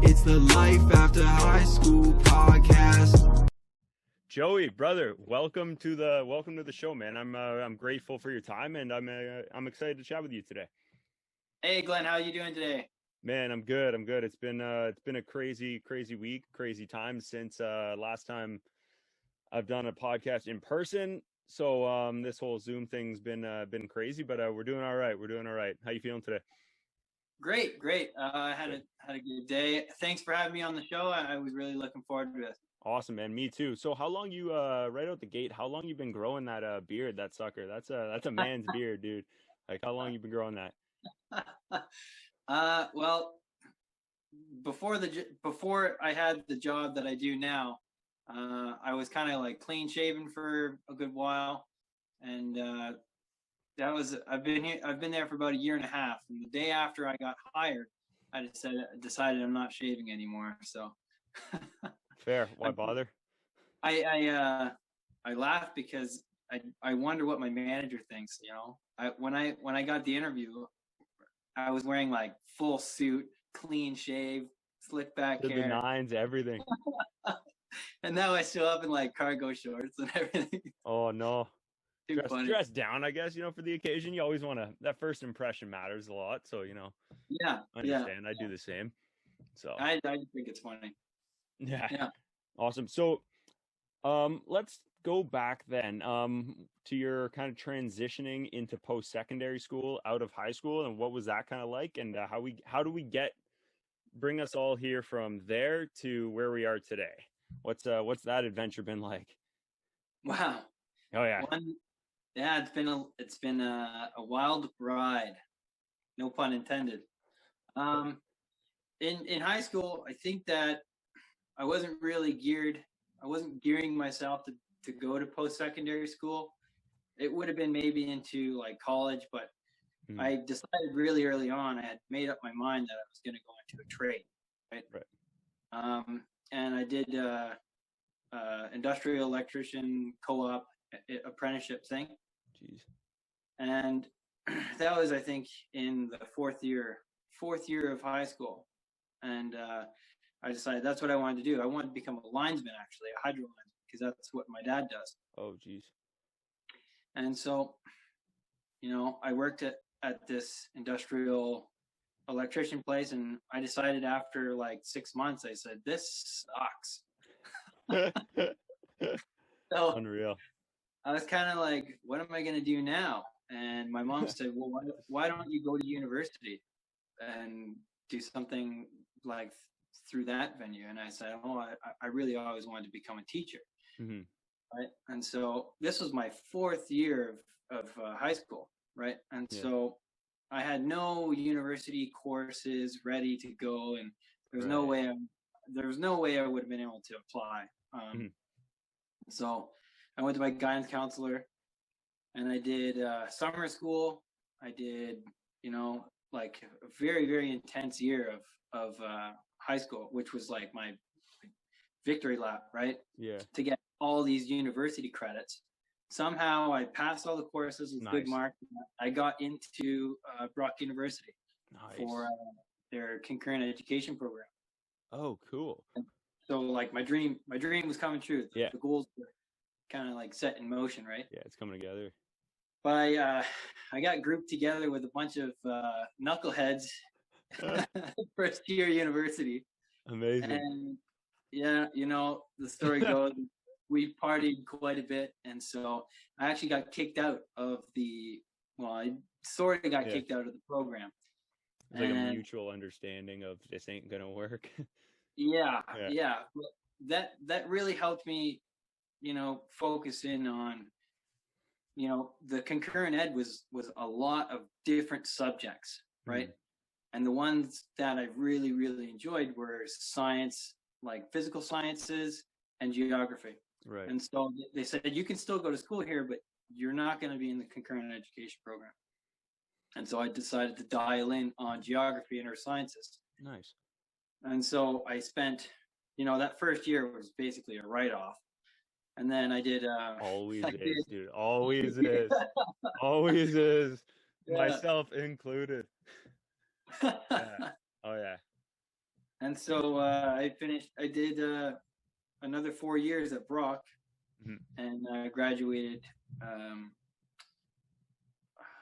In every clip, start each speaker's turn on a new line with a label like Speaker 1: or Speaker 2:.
Speaker 1: It's the Life After High School podcast.
Speaker 2: Joey, brother, welcome to the show, man. I'm grateful for your time, and I'm excited to chat with you today.
Speaker 3: Hey, Glenn, how are you doing today?
Speaker 2: Man, I'm good. It's been a crazy week, crazy time since last time I've done a podcast in person. So this whole Zoom thing's been crazy, but we're doing all right. How you feeling today?
Speaker 3: Great. I had a good day. Thanks for having me on the show. I was really looking forward to it.
Speaker 2: Awesome, man. Me too. So how long you right out the gate? How long you been growing that beard? That sucker. That's a man's beard, dude. Like how long you been growing that?
Speaker 3: Well, before I had the job that I do now, I was kind of like clean shaven for a good while, and I've been there for about a year and a half. And the day after I got hired, I decided I'm not shaving anymore. So
Speaker 2: Fair. Why bother?
Speaker 3: I laugh because I wonder what my manager thinks. You know, when I got the interview, I was wearing like full suit, clean shave, slick back hair,
Speaker 2: the nines, everything.
Speaker 3: And now I show up in like cargo shorts and everything.
Speaker 2: Oh no. Dress down, I guess, for the occasion. You always want to, that first impression matters a lot. So,
Speaker 3: Yeah.
Speaker 2: I understand. I do the same. So
Speaker 3: I think it's funny.
Speaker 2: Yeah. Awesome. So, let's go back then, to your kind of transitioning into post-secondary school out of high school, and what was that kind of like, and how do we bring us all here from there to where we are today? What's that adventure been like?
Speaker 3: Wow.
Speaker 2: Oh yeah.
Speaker 3: It's been a wild ride, no pun intended. In high school, I think that I wasn't gearing myself to go to post-secondary school. It would have been maybe into like college, but I decided really early on, I had made up my mind that I was going to go into a trade, right? And I did industrial electrician co-op apprenticeship thing.
Speaker 2: Jeez. And
Speaker 3: that was, I think, in the fourth year of high school. And I decided that's what I wanted to do. I wanted to become a linesman, actually, a hydro linesman, because that's what my dad does.
Speaker 2: Oh, geez.
Speaker 3: And so, I worked at this industrial electrician place, and I decided after like 6 months, I said, this sucks. So,
Speaker 2: unreal.
Speaker 3: I was kind of like, what am I going to do now? And my mom said, well, why don't you go to university and do something like through that venue? And I said, I really always wanted to become a teacher.
Speaker 2: Mm-hmm.
Speaker 3: Right. And so this was my fourth year of high school. Right. And so I had no university courses ready to go, and there was no way I would have been able to apply. So I went to my guidance counselor, and I did summer school. I did, like a very, very intense year of high school, which was like my victory lap, right?
Speaker 2: Yeah.
Speaker 3: To get all these university credits. Somehow I passed all the courses with good marks. I got into Brock University for their concurrent education program.
Speaker 2: Oh, cool.
Speaker 3: And so like my dream was coming true.
Speaker 2: The
Speaker 3: goals were kind of like set in motion, right?
Speaker 2: Yeah, it's coming together.
Speaker 3: But I got grouped together with a bunch of knuckleheads first year university.
Speaker 2: Amazing.
Speaker 3: And yeah, the story goes, we partied quite a bit, and so I actually got kicked out of I sort of got kicked out of the program.
Speaker 2: It's like a mutual understanding of this ain't gonna work.
Speaker 3: Yeah. But that really helped me, focus in on, the concurrent ed was a lot of different subjects, right? And the ones that I really, really enjoyed were science, like physical sciences and geography.
Speaker 2: Right.
Speaker 3: And so they said, you can still go to school here, but you're not going to be in the concurrent education program. And so I decided to dial in on geography and earth sciences.
Speaker 2: Nice.
Speaker 3: And so I spent, that first year was basically a write-off. And then I did...
Speaker 2: Always is, dude. Always is. Always is. Myself included. Yeah. Oh, yeah.
Speaker 3: And so I did another 4 years at Brock, and graduated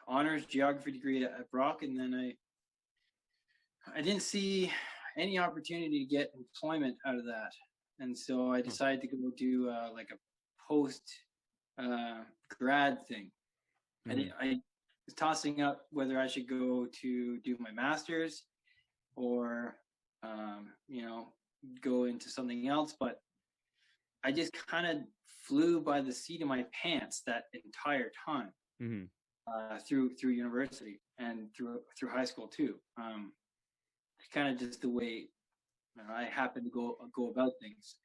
Speaker 3: honors geography degree at Brock, and then I didn't see any opportunity to get employment out of that, and so I decided to go do like a post grad thing. I was tossing up whether I should go to do my master's or go into something else, but I just kind of flew by the seat of my pants that entire time through university and through high school too. Kind of just the way I happen to go about things.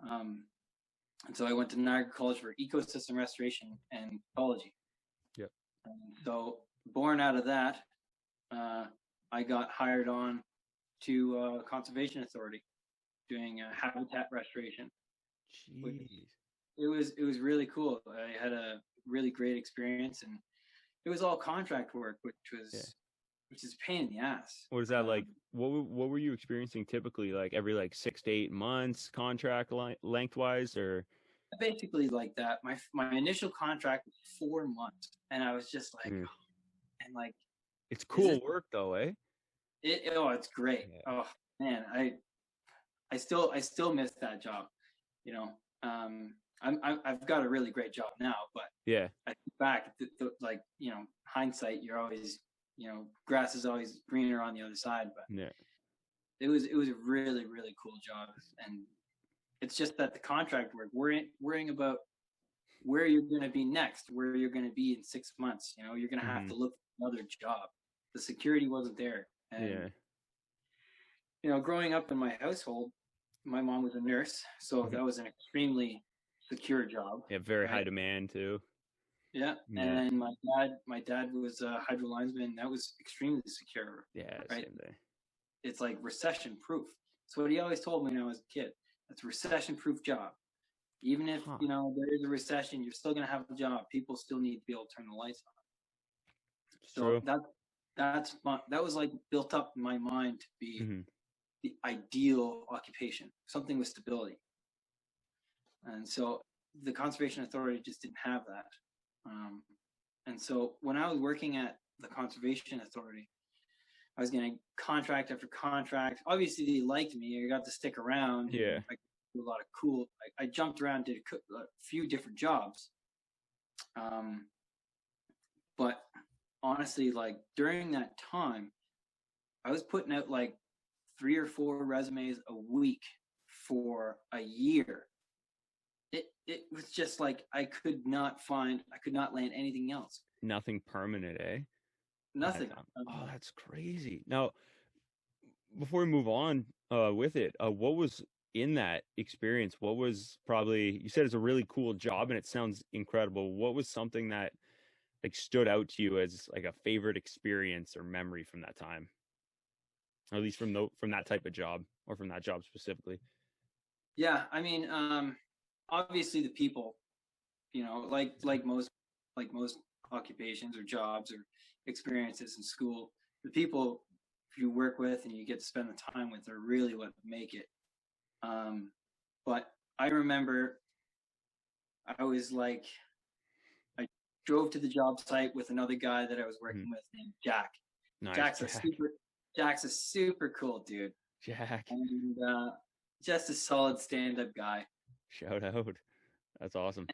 Speaker 3: And so I went to Niagara College for ecosystem restoration and ecology.
Speaker 2: Yep.
Speaker 3: And so born out of that, I got hired on to Conservation Authority doing habitat restoration.
Speaker 2: Jeez.
Speaker 3: It was really cool. I had a really great experience, and it was all contract work, which is a pain in the ass.
Speaker 2: What is that like? What were you experiencing typically? Like every 6 to 8 months contract lengthwise, or
Speaker 3: basically like that. My initial contract was 4 months, and I was just like, and like,
Speaker 2: it's cool work though, eh?
Speaker 3: It's great. Yeah. Oh man, I still miss that job. I've got a really great job now, but
Speaker 2: yeah,
Speaker 3: I think back, hindsight, you're always, grass is always greener on the other side. But
Speaker 2: yeah,
Speaker 3: it was a really, really cool job, and it's just that the contract work, worrying about where you're going to be next, where you're going to be in 6 months. You're going to have to look for another job. The security wasn't there, and growing up in my household, my mom was a nurse, so that was an extremely secure job.
Speaker 2: Yeah, very high demand too.
Speaker 3: Yeah, and my dad was a hydro linesman. That was extremely secure.
Speaker 2: Yeah,
Speaker 3: right.
Speaker 2: Same day.
Speaker 3: It's like recession proof. So what he always told me when I was a kid, that's a recession proof job. Even if there is a recession, you're still gonna have a job. People still need to be able to turn the lights on.
Speaker 2: It's
Speaker 3: so
Speaker 2: true.
Speaker 3: that was like built up in my mind to be the ideal occupation, something with stability. And so the Conservation Authority just didn't have that. And so when I was working at the Conservation Authority, I was getting contract after contract. Obviously, they liked me. I got to stick around.
Speaker 2: Yeah.
Speaker 3: I did a lot of cool. I jumped around, did a few different jobs. But honestly, during that time, I was putting out 3 or 4 resumes a week for a year. It was just I could not land anything else.
Speaker 2: Nothing permanent, eh?
Speaker 3: Nothing.
Speaker 2: Oh, that's crazy. Now, before we move on with it, what was in that experience? What was you said it's a really cool job and it sounds incredible. What was something that stood out to you as a favorite experience or memory from that time? Or at least from that type of job, or from that job specifically?
Speaker 3: Yeah, I mean, obviously the people, like most occupations or jobs or experiences in school, the people you work with and you get to spend the time with are really what make it. But I remember I drove to the job site with another guy that I was working with named Jack.
Speaker 2: Nice.
Speaker 3: Jack's a super cool dude.
Speaker 2: Jack.
Speaker 3: And just a solid stand-up guy.
Speaker 2: Shout out. That's awesome.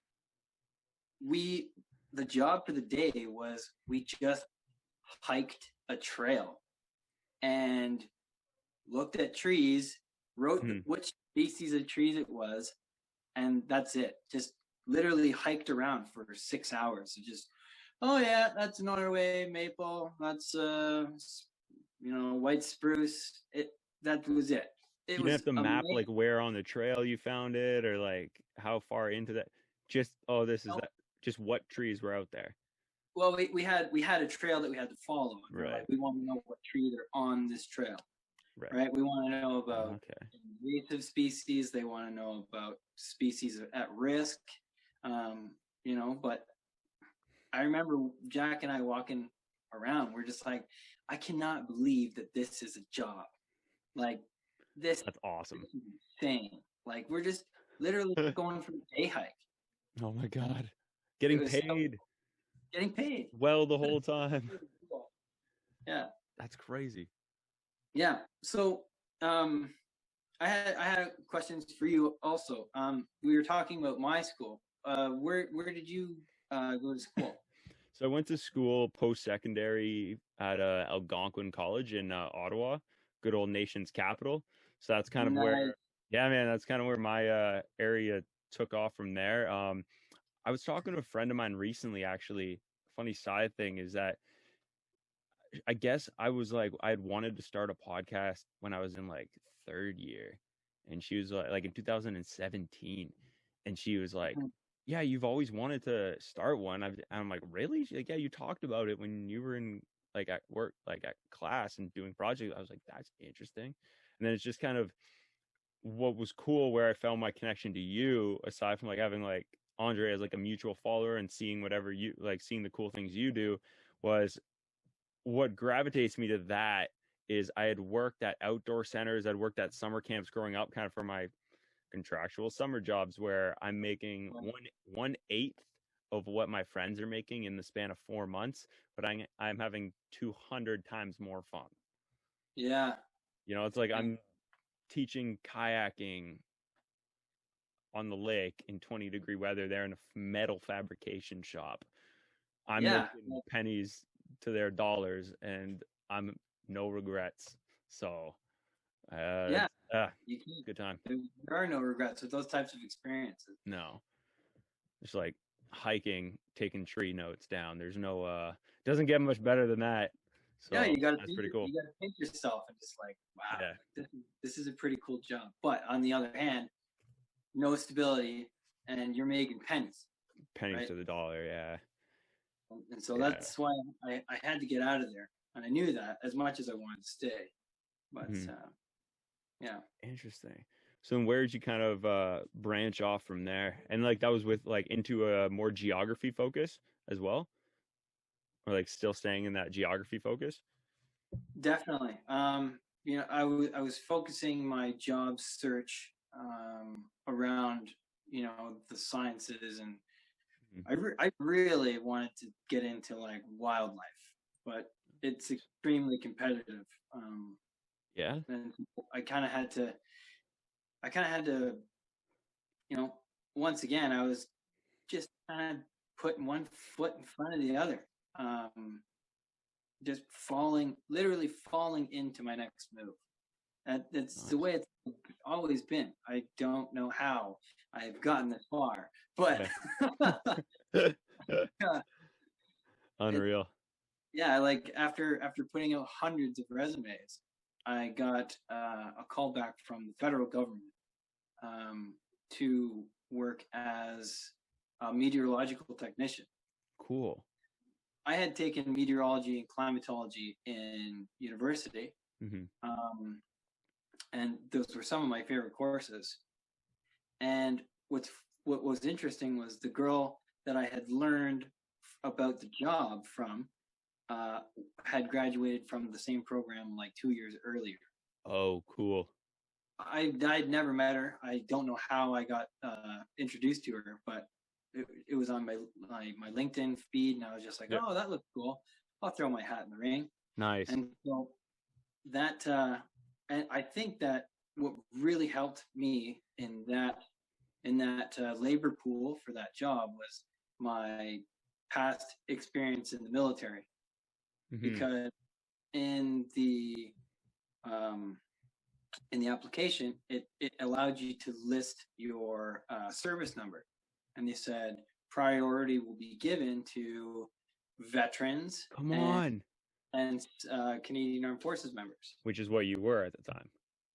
Speaker 3: The job for the day was we just hiked a trail and looked at trees, wrote which species of trees it was, and that's it. Just literally hiked around for 6 hours. Just, oh yeah, that's Norway maple. That's white spruce. That was it.
Speaker 2: You didn't have to map where on the trail you found it, or how far into that. Just that. Just what trees were out there.
Speaker 3: Well, we had a trail that we had to follow.
Speaker 2: Right.
Speaker 3: We want to know what trees are on this trail. Right. We want to know about invasive species. They want to know about species at risk. But I remember Jack and I walking around. We're just I cannot believe that this is a job.
Speaker 2: That's awesome.
Speaker 3: This is insane. Like, we're just literally going for a day hike.
Speaker 2: Oh my God. Getting paid.
Speaker 3: Getting paid.
Speaker 2: Well, the whole time.
Speaker 3: Yeah.
Speaker 2: That's crazy.
Speaker 3: Yeah. So, I had questions for you also. We were talking about my school. Where did you go to school?
Speaker 2: So I went to school post-secondary at Algonquin College in Ottawa, good old nation's capital. So that's kind of where, yeah, man, that's kind of where my area took off from there. I was talking to a friend of mine recently, actually. Funny side thing is that I guess I was like, I had wanted to start a podcast when I was in like third year. And she was like in 2017. And she was like, yeah, you've always wanted to start one. I'm like, really? She's like, yeah, you talked about it when you were in like at work, like at class and doing projects. I was like, that's interesting. And then it's just kind of what was cool where I found my connection to you, aside from like having like Andre as like a mutual follower and seeing whatever you like, seeing the cool things you do, was what gravitates me to that is I had worked at outdoor centers, I'd worked at summer camps growing up, kind of for my contractual summer jobs, where I'm making 1/8 of what my friends are making in the span of 4 months, but I'm having 200 times more fun.
Speaker 3: Yeah.
Speaker 2: You know, it's like I'm teaching kayaking on the lake in 20-degree weather there in a metal fabrication shop. I'm making pennies to their dollars, and I'm no regrets. So,
Speaker 3: you
Speaker 2: good time.
Speaker 3: There are no regrets with those types of experiences.
Speaker 2: No, just like hiking, taking tree notes down. There's no, doesn't get much better than that. So
Speaker 3: yeah,
Speaker 2: that's pretty cool.
Speaker 3: You got to think yourself and just like, wow, this is a pretty cool job. But on the other hand, no stability, and you're making pennies.
Speaker 2: Pennies to the dollar, yeah.
Speaker 3: And so that's why I had to get out of there. And I knew that as much as I wanted to stay. But yeah.
Speaker 2: Interesting. So then where did you kind of branch off from there? And like that was with like into a more geography focus as well? Or like still staying in that geography focus?
Speaker 3: Definitely. You know, I was focusing my job search around, you know, the sciences, and I really wanted to get into like wildlife, but it's extremely competitive. And I kind of had to, you know, once again, I was just kind of putting one foot in front of the other. Just literally falling into my next move. That's the way it's always been. I don't know how I've gotten this far, but
Speaker 2: unreal.
Speaker 3: Like after putting out hundreds of resumes, I got a call back from the federal government to work as a meteorological technician.
Speaker 2: Cool.
Speaker 3: I had taken meteorology and climatology in university, and those were some of my favorite courses. And what was interesting was the girl that I had learned about the job from had graduated from the same program like 2 years earlier.
Speaker 2: Oh, cool.
Speaker 3: I'd never met her. I don't know how I got introduced to her, but it was on my LinkedIn feed, and I was just like, oh, that looks cool. I'll throw my hat in the ring.
Speaker 2: Nice.
Speaker 3: And so that, and I think that what really helped me in that labor pool for that job was my past experience in the military, because in the application, it allowed you to list your service number. And they said priority will be given to veterans.
Speaker 2: Come on.
Speaker 3: And Canadian Armed Forces members.
Speaker 2: Which is what you were at the time.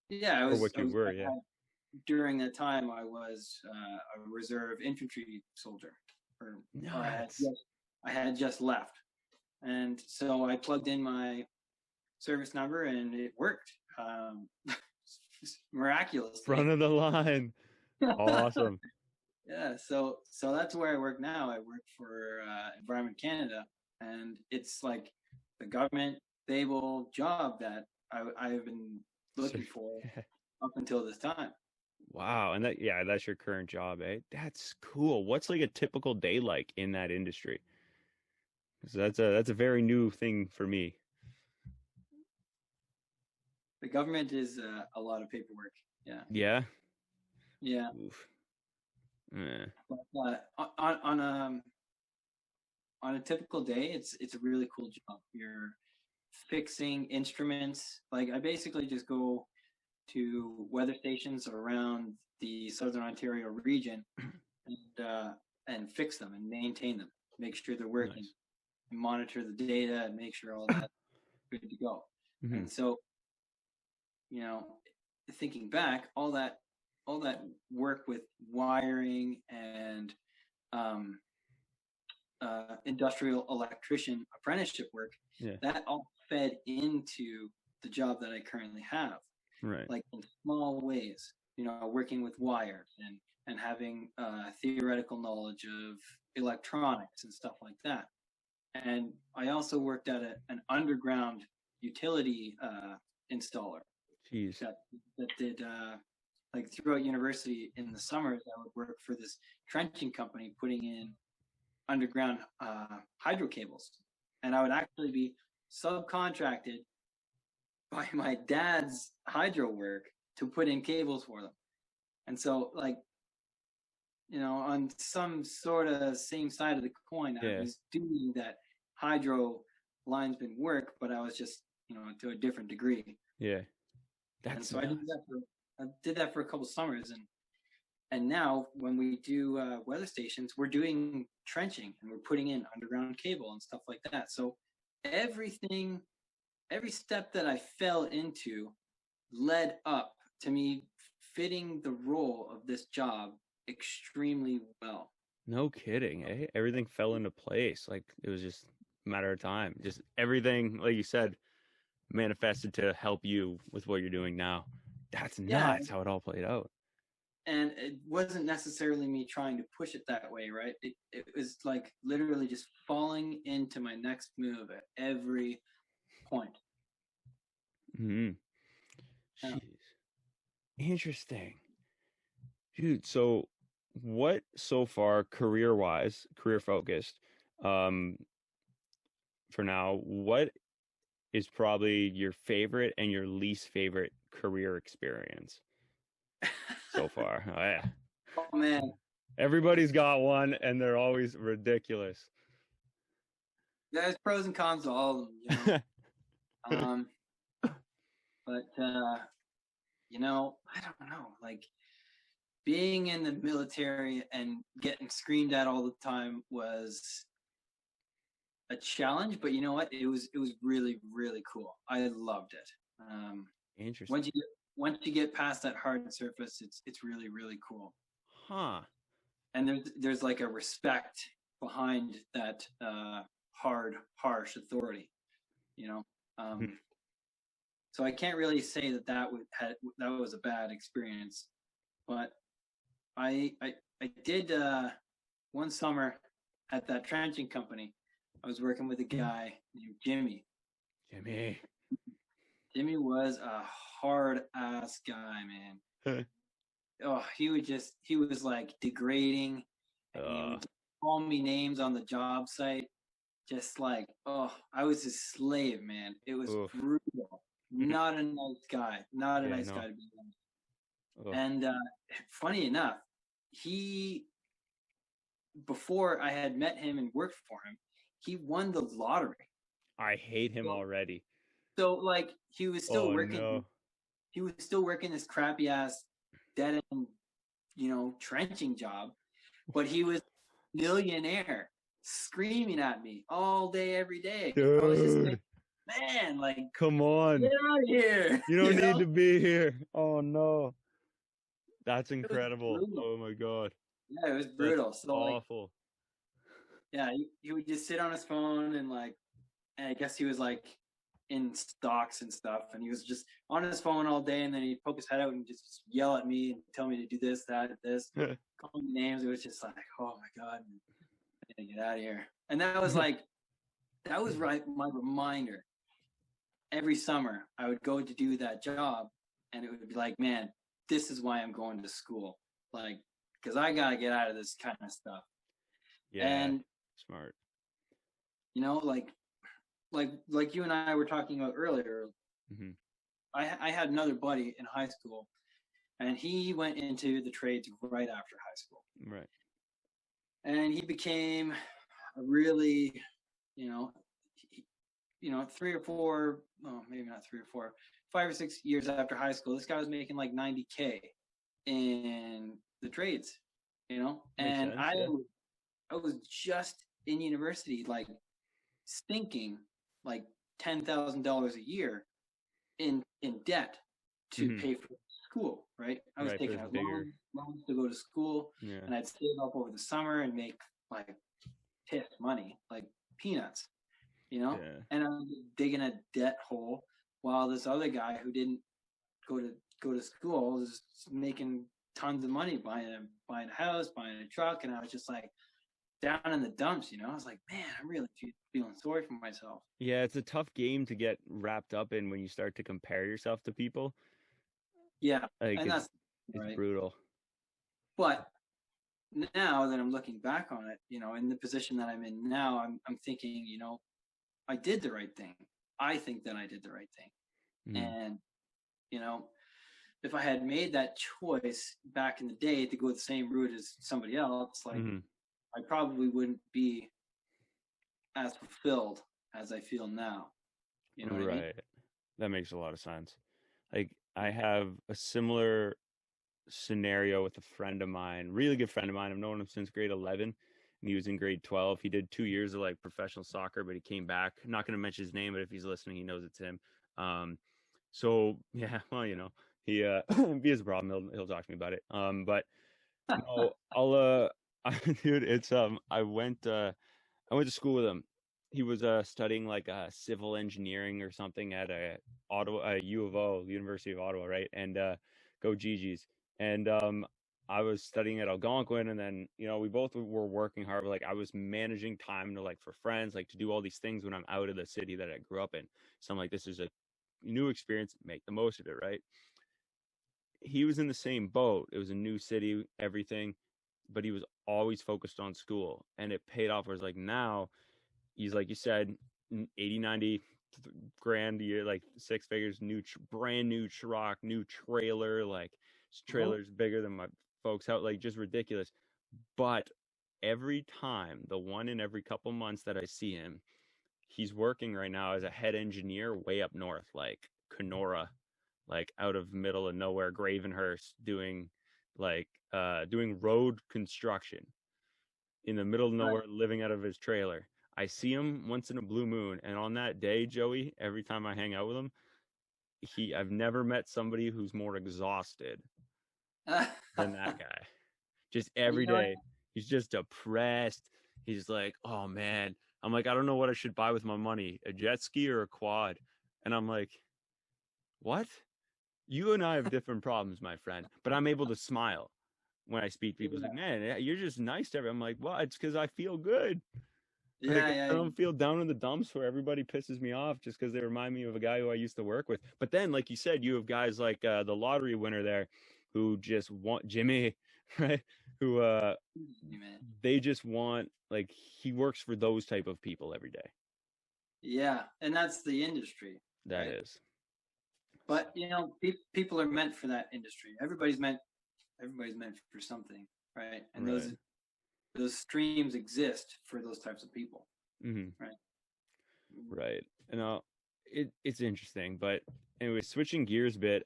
Speaker 3: Yeah,
Speaker 2: were.
Speaker 3: During that time, I was a reserve infantry soldier. I had just left. And so I plugged in my service number, and it worked. Miraculously.
Speaker 2: Front of the line. Awesome.
Speaker 3: Yeah, so that's where I work now. I work for Environment Canada, and it's like the government stable job that I've been looking for up until this time.
Speaker 2: Wow. And that's your current job, eh? That's cool. What's like a typical day like in that industry? So that's a very new thing for me.
Speaker 3: The government is a lot of paperwork. Yeah.
Speaker 2: Yeah.
Speaker 3: Yeah.
Speaker 2: Oof. Eh.
Speaker 3: But, on a typical day, it's a really cool job. You're fixing instruments. Like I basically just go to weather stations around the Southern Ontario region and fix them and maintain them, make sure they're working,
Speaker 2: Nice.
Speaker 3: and monitor the data and make sure all that's good to go.
Speaker 2: Mm-hmm.
Speaker 3: And so, you know, thinking back, all that work with wiring and industrial electrician apprenticeship work, that all fed into the job that I currently have.
Speaker 2: Right.
Speaker 3: Like in small ways, you know, working with wires and having theoretical knowledge of electronics and stuff like that. And I also worked at an underground utility installer.
Speaker 2: Jeez.
Speaker 3: That did like throughout university in the summers, I would work for this trenching company putting in underground hydro cables, and I would actually be subcontracted by my dad's hydro work to put in cables for them. And so, like, you know, on some sort of same side of the coin, I was doing that hydro linesman work, but I was just, you know, to a different degree.
Speaker 2: Yeah.
Speaker 3: And so I did that for a couple summers, and now when we do weather stations, we're doing trenching and we're putting in underground cable and stuff like that. So every step that I fell into led up to me fitting the role of this job extremely well.
Speaker 2: No kidding, eh? Everything fell into place. Like it was just a matter of time. Just everything, like you said, manifested to help you with what you're doing now. That's nuts how it all played out.
Speaker 3: And it wasn't necessarily me trying to push it that way, right? It was like literally just falling into my next move at every point.
Speaker 2: Mm-hmm. Jeez. Interesting. Dude, so what so far career-wise, career-focused, for now, what is probably your favorite and your least favorite career experience so far? Oh, yeah.
Speaker 3: Oh, man.
Speaker 2: Everybody's got one, and they're always ridiculous.
Speaker 3: There's pros and cons to all of them, you know? But, you know, I don't know. Like, being in the military and getting screamed at all the time was a challenge, but you know what? It was really, really cool. I loved it.
Speaker 2: Interesting.
Speaker 3: Once you get past that hard surface, it's really, really cool.
Speaker 2: Huh.
Speaker 3: And there's like a respect behind that hard, harsh authority, you know. So I can't really say that was a bad experience, but I did one summer at that trenching company. I was working with a guy named Jimmy. Jimmy was a hard ass guy, man. Oh, he was like degrading. And he would call me names on the job site. Just like, oh, I was his slave, man. It was brutal. Not a nice guy. Not a nice guy to be around. And funny enough, before I had met him and worked for him, he won the lottery.
Speaker 2: I hate him already.
Speaker 3: So like he was still working. No. He was still working this crappy ass dead end, you know, trenching job, but he was millionaire, screaming at me all day, every day.
Speaker 2: Dude.
Speaker 3: I was just like, man, like,
Speaker 2: come on,
Speaker 3: get out of here.
Speaker 2: You don't need to be here. Oh no, that's incredible. Oh my god.
Speaker 3: Yeah, it was brutal.
Speaker 2: That's so awful.
Speaker 3: Like, yeah, he would just sit on his phone and like, I guess he was like in stocks and stuff, and he was just on his phone all day, and then he'd poke his head out and just yell at me and tell me to do this, that, this, call me names. It was just like, oh my god, I gotta get out of here. And that was like, that was my reminder. Every summer, I would go to do that job, and it would be like, man, this is why I'm going to school, like, because I got to get out of this kind of stuff.
Speaker 2: Yeah,
Speaker 3: and
Speaker 2: smart.
Speaker 3: you know, like you and I were talking about earlier.
Speaker 2: Mm-hmm.
Speaker 3: I had another buddy in high school, and he went into the trades right after high school.
Speaker 2: Right.
Speaker 3: And he became a really, you know, 3 or 4, well, maybe not 3 or 4, 5 or 6 years after high school, this guy was making like $90K in the trades, you know.
Speaker 2: Makes
Speaker 3: and
Speaker 2: sense,
Speaker 3: I was just in university, like stinking like $10,000 a year in debt to
Speaker 2: Mhm.
Speaker 3: pay for school, right? I was
Speaker 2: Right,
Speaker 3: taking
Speaker 2: those
Speaker 3: out
Speaker 2: bigger.
Speaker 3: loans to go to school,
Speaker 2: Yeah.
Speaker 3: and I'd save up over the summer and make like piss money, like peanuts, you know.
Speaker 2: Yeah.
Speaker 3: And I was digging a debt hole while this other guy who didn't go to school was making tons of money, buying a house, buying a truck, and I was just like down in the dumps, you know. I was like, man, I'm really feeling sorry for myself.
Speaker 2: Yeah, it's a tough game to get wrapped up in when you start to compare yourself to people.
Speaker 3: Yeah,
Speaker 2: Like
Speaker 3: and that's
Speaker 2: it's
Speaker 3: right.
Speaker 2: brutal.
Speaker 3: But now that I'm looking back on it, you know, in the position that I'm in now, I'm thinking, you know, I did the right thing. I think that I did the right thing.
Speaker 2: Mhm.
Speaker 3: And, you know, if I had made that choice back in the day to go the same route as somebody else, like
Speaker 2: Mhm.
Speaker 3: I probably wouldn't be as fulfilled as I feel now. You know what I mean?
Speaker 2: Right. That makes a lot of sense. Like I have a similar scenario with a friend of mine, really good friend of mine. I've known him since grade 11, and he was in grade 12. He did 2 years of like professional soccer, but he came back. I'm not going to mention his name, but if he's listening, he knows it's him. So yeah, well, you know, he if he has a problem, he'll talk to me about it. But no, I'll dude, it's I went to school with him. He was studying like civil engineering or something at U of O, University of Ottawa, right? And go GGs. And I was studying at Algonquin, and then you know we both were working hard. But, like I was managing time to like for friends, like to do all these things when I'm out of the city that I grew up in. So I'm like, this is a new experience. Make the most of it, right? He was in the same boat. It was a new city, everything, but he was always focused on school, and it paid off. Where it's like now he's like you said, 80, 90 grand a year, like 6 figures, brand new truck, new trailer, like his trailer's bigger than my folks' house, like just ridiculous. But every time, the one in every couple months that I see him, he's working right now as a head engineer way up north, like Kenora, like out of middle of nowhere, Gravenhurst, doing road construction in the middle of nowhere, living out of his trailer. I see him once in a blue moon, and on that day, Joey, every time I hang out with him, I've never met somebody who's more exhausted than that guy. Just every day, he's just depressed. He's like, oh man. I'm like, I don't know what I should buy with my money, a jet ski or a quad. And I'm like, what? You and I have different problems, my friend. But I'm able to smile when I speak to people. It's like, man, you're just nice to everyone. I'm like, well, it's because I feel good. Like, I don't feel down in the dumps where everybody pisses me off just because they remind me of a guy who I used to work with. But then, like you said, you have guys like the lottery winner there who just want Jimmy, right? Who they just want, like, he works for those type of people every day.
Speaker 3: Yeah, and that's the industry.
Speaker 2: That is.
Speaker 3: But you know, people are meant for that industry. Everybody's meant for something, right? And those streams exist for those types of people.
Speaker 2: Mm-hmm.
Speaker 3: Right.
Speaker 2: Right. And it's interesting, but anyway, switching gears a bit.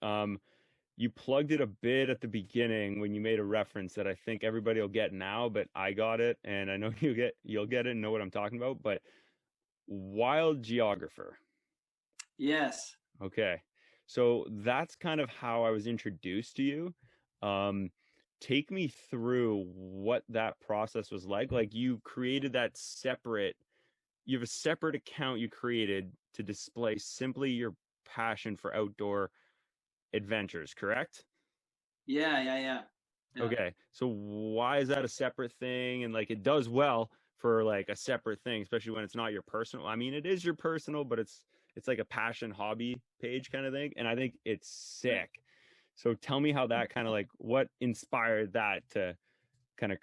Speaker 2: You plugged it a bit at the beginning when you made a reference that I think everybody will get now, but I got it, and I know you'll get it and know what I'm talking about. But Wild Geographer.
Speaker 3: Yes.
Speaker 2: Okay. So that's kind of how I was introduced to you. Take me through what that process was like. Like you created you have a separate account you created to display simply your passion for outdoor adventures, correct?
Speaker 3: Yeah.
Speaker 2: Okay. So why is that a separate thing? And like it does well for like a separate thing, especially when it's not your personal. I mean, it is your personal, but it's like a passion hobby page kind of thing. And I think it's sick. So tell me how that kind of like, what inspired that to kind of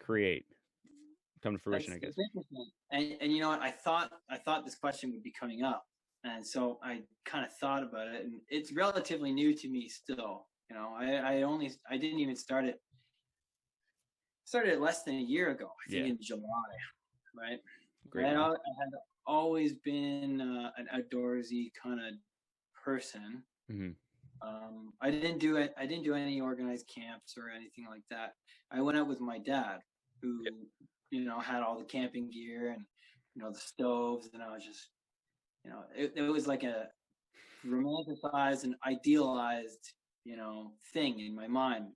Speaker 2: come to fruition, I guess.
Speaker 3: It's interesting. And you know what? I thought this question would be coming up, and so I kind of thought about it, and it's relatively new to me still. You know, I didn't even started it less than a year ago. I think in July, right?
Speaker 2: Great.
Speaker 3: I had always been an outdoorsy kind of person.
Speaker 2: Mm-hmm.
Speaker 3: I didn't do any organized camps or anything like that. I went out with my dad, who you know had all the camping gear and you know the stoves, and I was just you know it was like a romanticized and idealized you know thing in my mind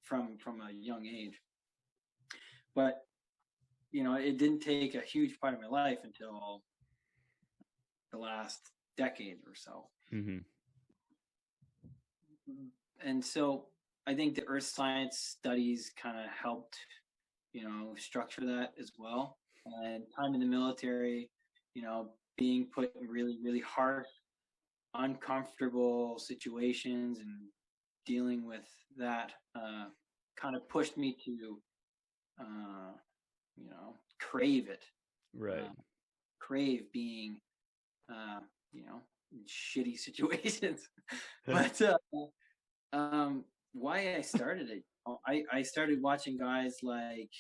Speaker 3: from a young age. But you know it didn't take a huge part of my life until the last decade or so.
Speaker 2: Mm-hmm.
Speaker 3: And so I think the earth science studies kind of helped, you know, structure that as well. And time in the military, you know, being put in really, really harsh, uncomfortable situations and dealing with that kind of pushed me to, you know, crave it.
Speaker 2: Right.
Speaker 3: Crave being, you know, in shitty situations. But why I started it, I started watching guys like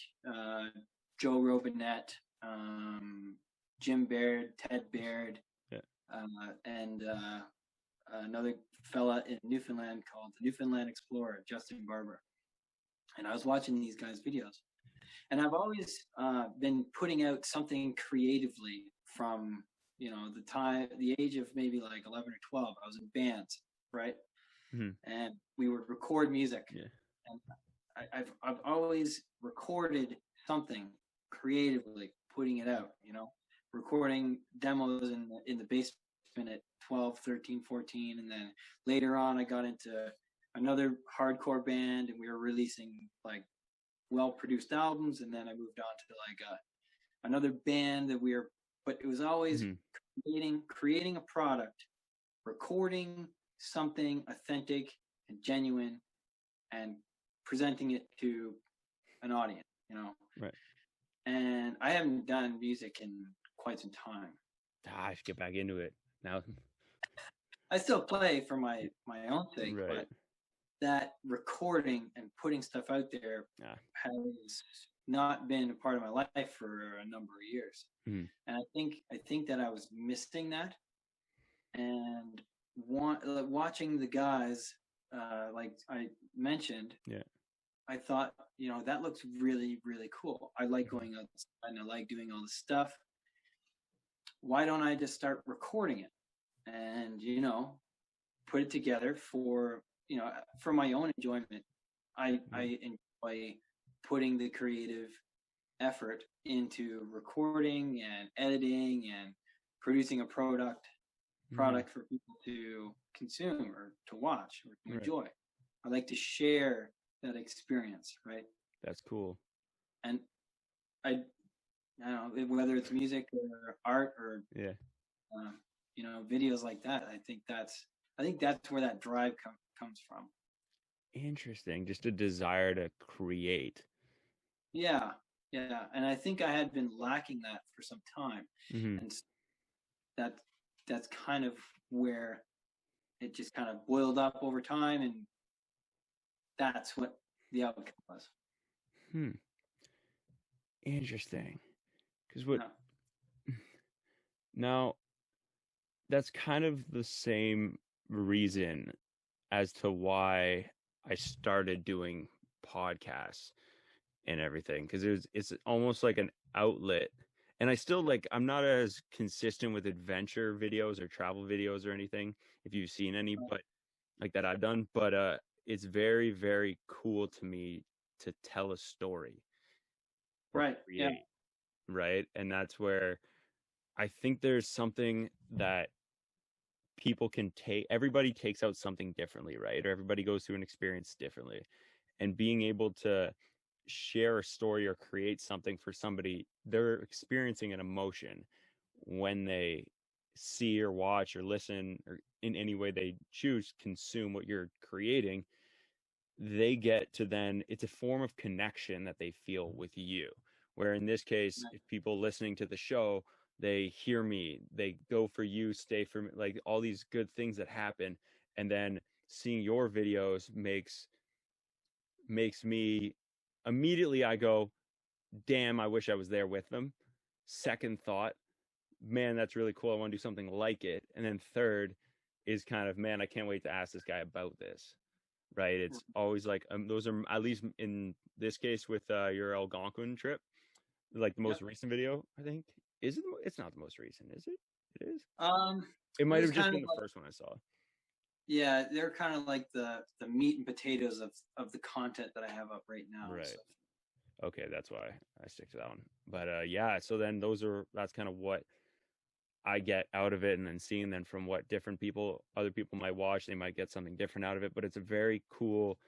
Speaker 3: Joe Robinette, Jim Baird, Ted Baird, and another fella in Newfoundland called the Newfoundland Explorer, Justin Barber. And I was watching these guys' videos. And I've always been putting out something creatively from, you know, the age of maybe like 11 or 12. I was in bands, right? Mm-hmm. And we would record music. Yeah. And I've always recorded something creatively, putting it out, you know, recording demos in the basement at 12, 13, 14. And then later on, I got into another hardcore band and we were releasing like well-produced albums. And then I moved on to like another band that but it was always creating a product, recording something authentic and genuine and presenting it to an audience, you know. Right. And I haven't done music in quite some time.
Speaker 2: I should get back into it now.
Speaker 3: I still play for my own sake, but that recording and putting stuff out there has not been a part of my life for a number of years. And I think that I was missing that. And watching the guys, like I mentioned, I thought, you know, that looks really, really cool. I like going outside and I like doing all this stuff. Why don't I just start recording it and, you know, put it together for, you know, for my own enjoyment. I enjoy putting the creative effort into recording and editing and producing a product for people to consume or to watch or to enjoy. I like to share that experience, right?
Speaker 2: That's cool.
Speaker 3: And I don't know, whether it's music or art or you know, videos like that, I think that's where that drive comes from.
Speaker 2: Interesting. Just a desire to create.
Speaker 3: Yeah. And I think I had been lacking that for some time. And that's kind of where it just kind of boiled up over time, and that's what the outcome was.
Speaker 2: Interesting. Because now that's kind of the same reason as to why I started doing podcasts and everything, because it's almost like an outlet. And I still I'm not as consistent with adventure videos or travel videos or anything, if you've seen any, but like that I've done. But it's very, very cool to me to tell a story.
Speaker 3: Right.
Speaker 2: Create, right. And that's where I think there's something that people can everybody takes out something differently, right? Or everybody goes through an experience differently. And being able to share a story or create something for somebody, they're experiencing an emotion when they see or watch or listen or in any way they choose consume what you're creating. they get to then, it's a form of connection that they feel with you. Where in this case, if people listening to the show, they hear me, they go for you, stay for me, like all these good things that happen. And then seeing your videos makes me immediately, I go, damn, I wish I was there with them. Second thought, man, that's really cool. I want to do something like it. And then third is kind of, man, I can't wait to ask this guy about this. Right. It's always like, those are, at least in this case with your Algonquin trip, like the most recent video, I think. Is it? It's not the most recent, is it? It is. It might have just been the first one I saw.
Speaker 3: Yeah, they're kind of like the meat and potatoes of the content that I have up right now.
Speaker 2: Right.
Speaker 3: So.
Speaker 2: Okay, that's why I stick to that one. But yeah, so then that's kind of what I get out of it, and then seeing then from what other people might watch, they might get something different out of it. But it's a very cool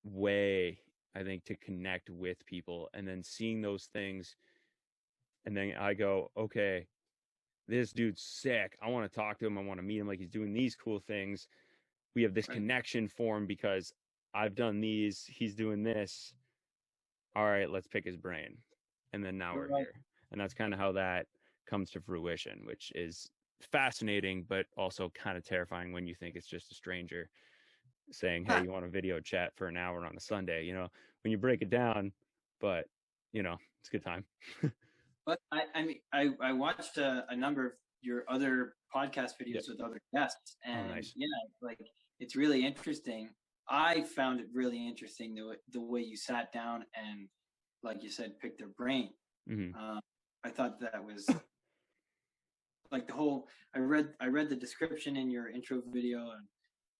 Speaker 2: way, I think, to connect with people, and then seeing those things, and then I go, okay, this dude's sick. I want to talk to him. I want to meet him. Like, he's doing these cool things. We have this connection formed because I've done these. He's doing this. All right, let's pick his brain. And then now we're here. And that's kind of how that comes to fruition, which is fascinating, but also kind of terrifying when you think it's just a stranger saying, hey, you want a video chat for an hour on a Sunday, when you break it down. But, it's a good time.
Speaker 3: But I mean, I watched a number of your other podcast videos with other guests, and
Speaker 2: nice.
Speaker 3: Yeah, like it's really interesting. I found it really interesting the way you sat down and, like you said, picked their brain.
Speaker 2: Mm-hmm.
Speaker 3: I thought that was like the whole. I read the description in your intro video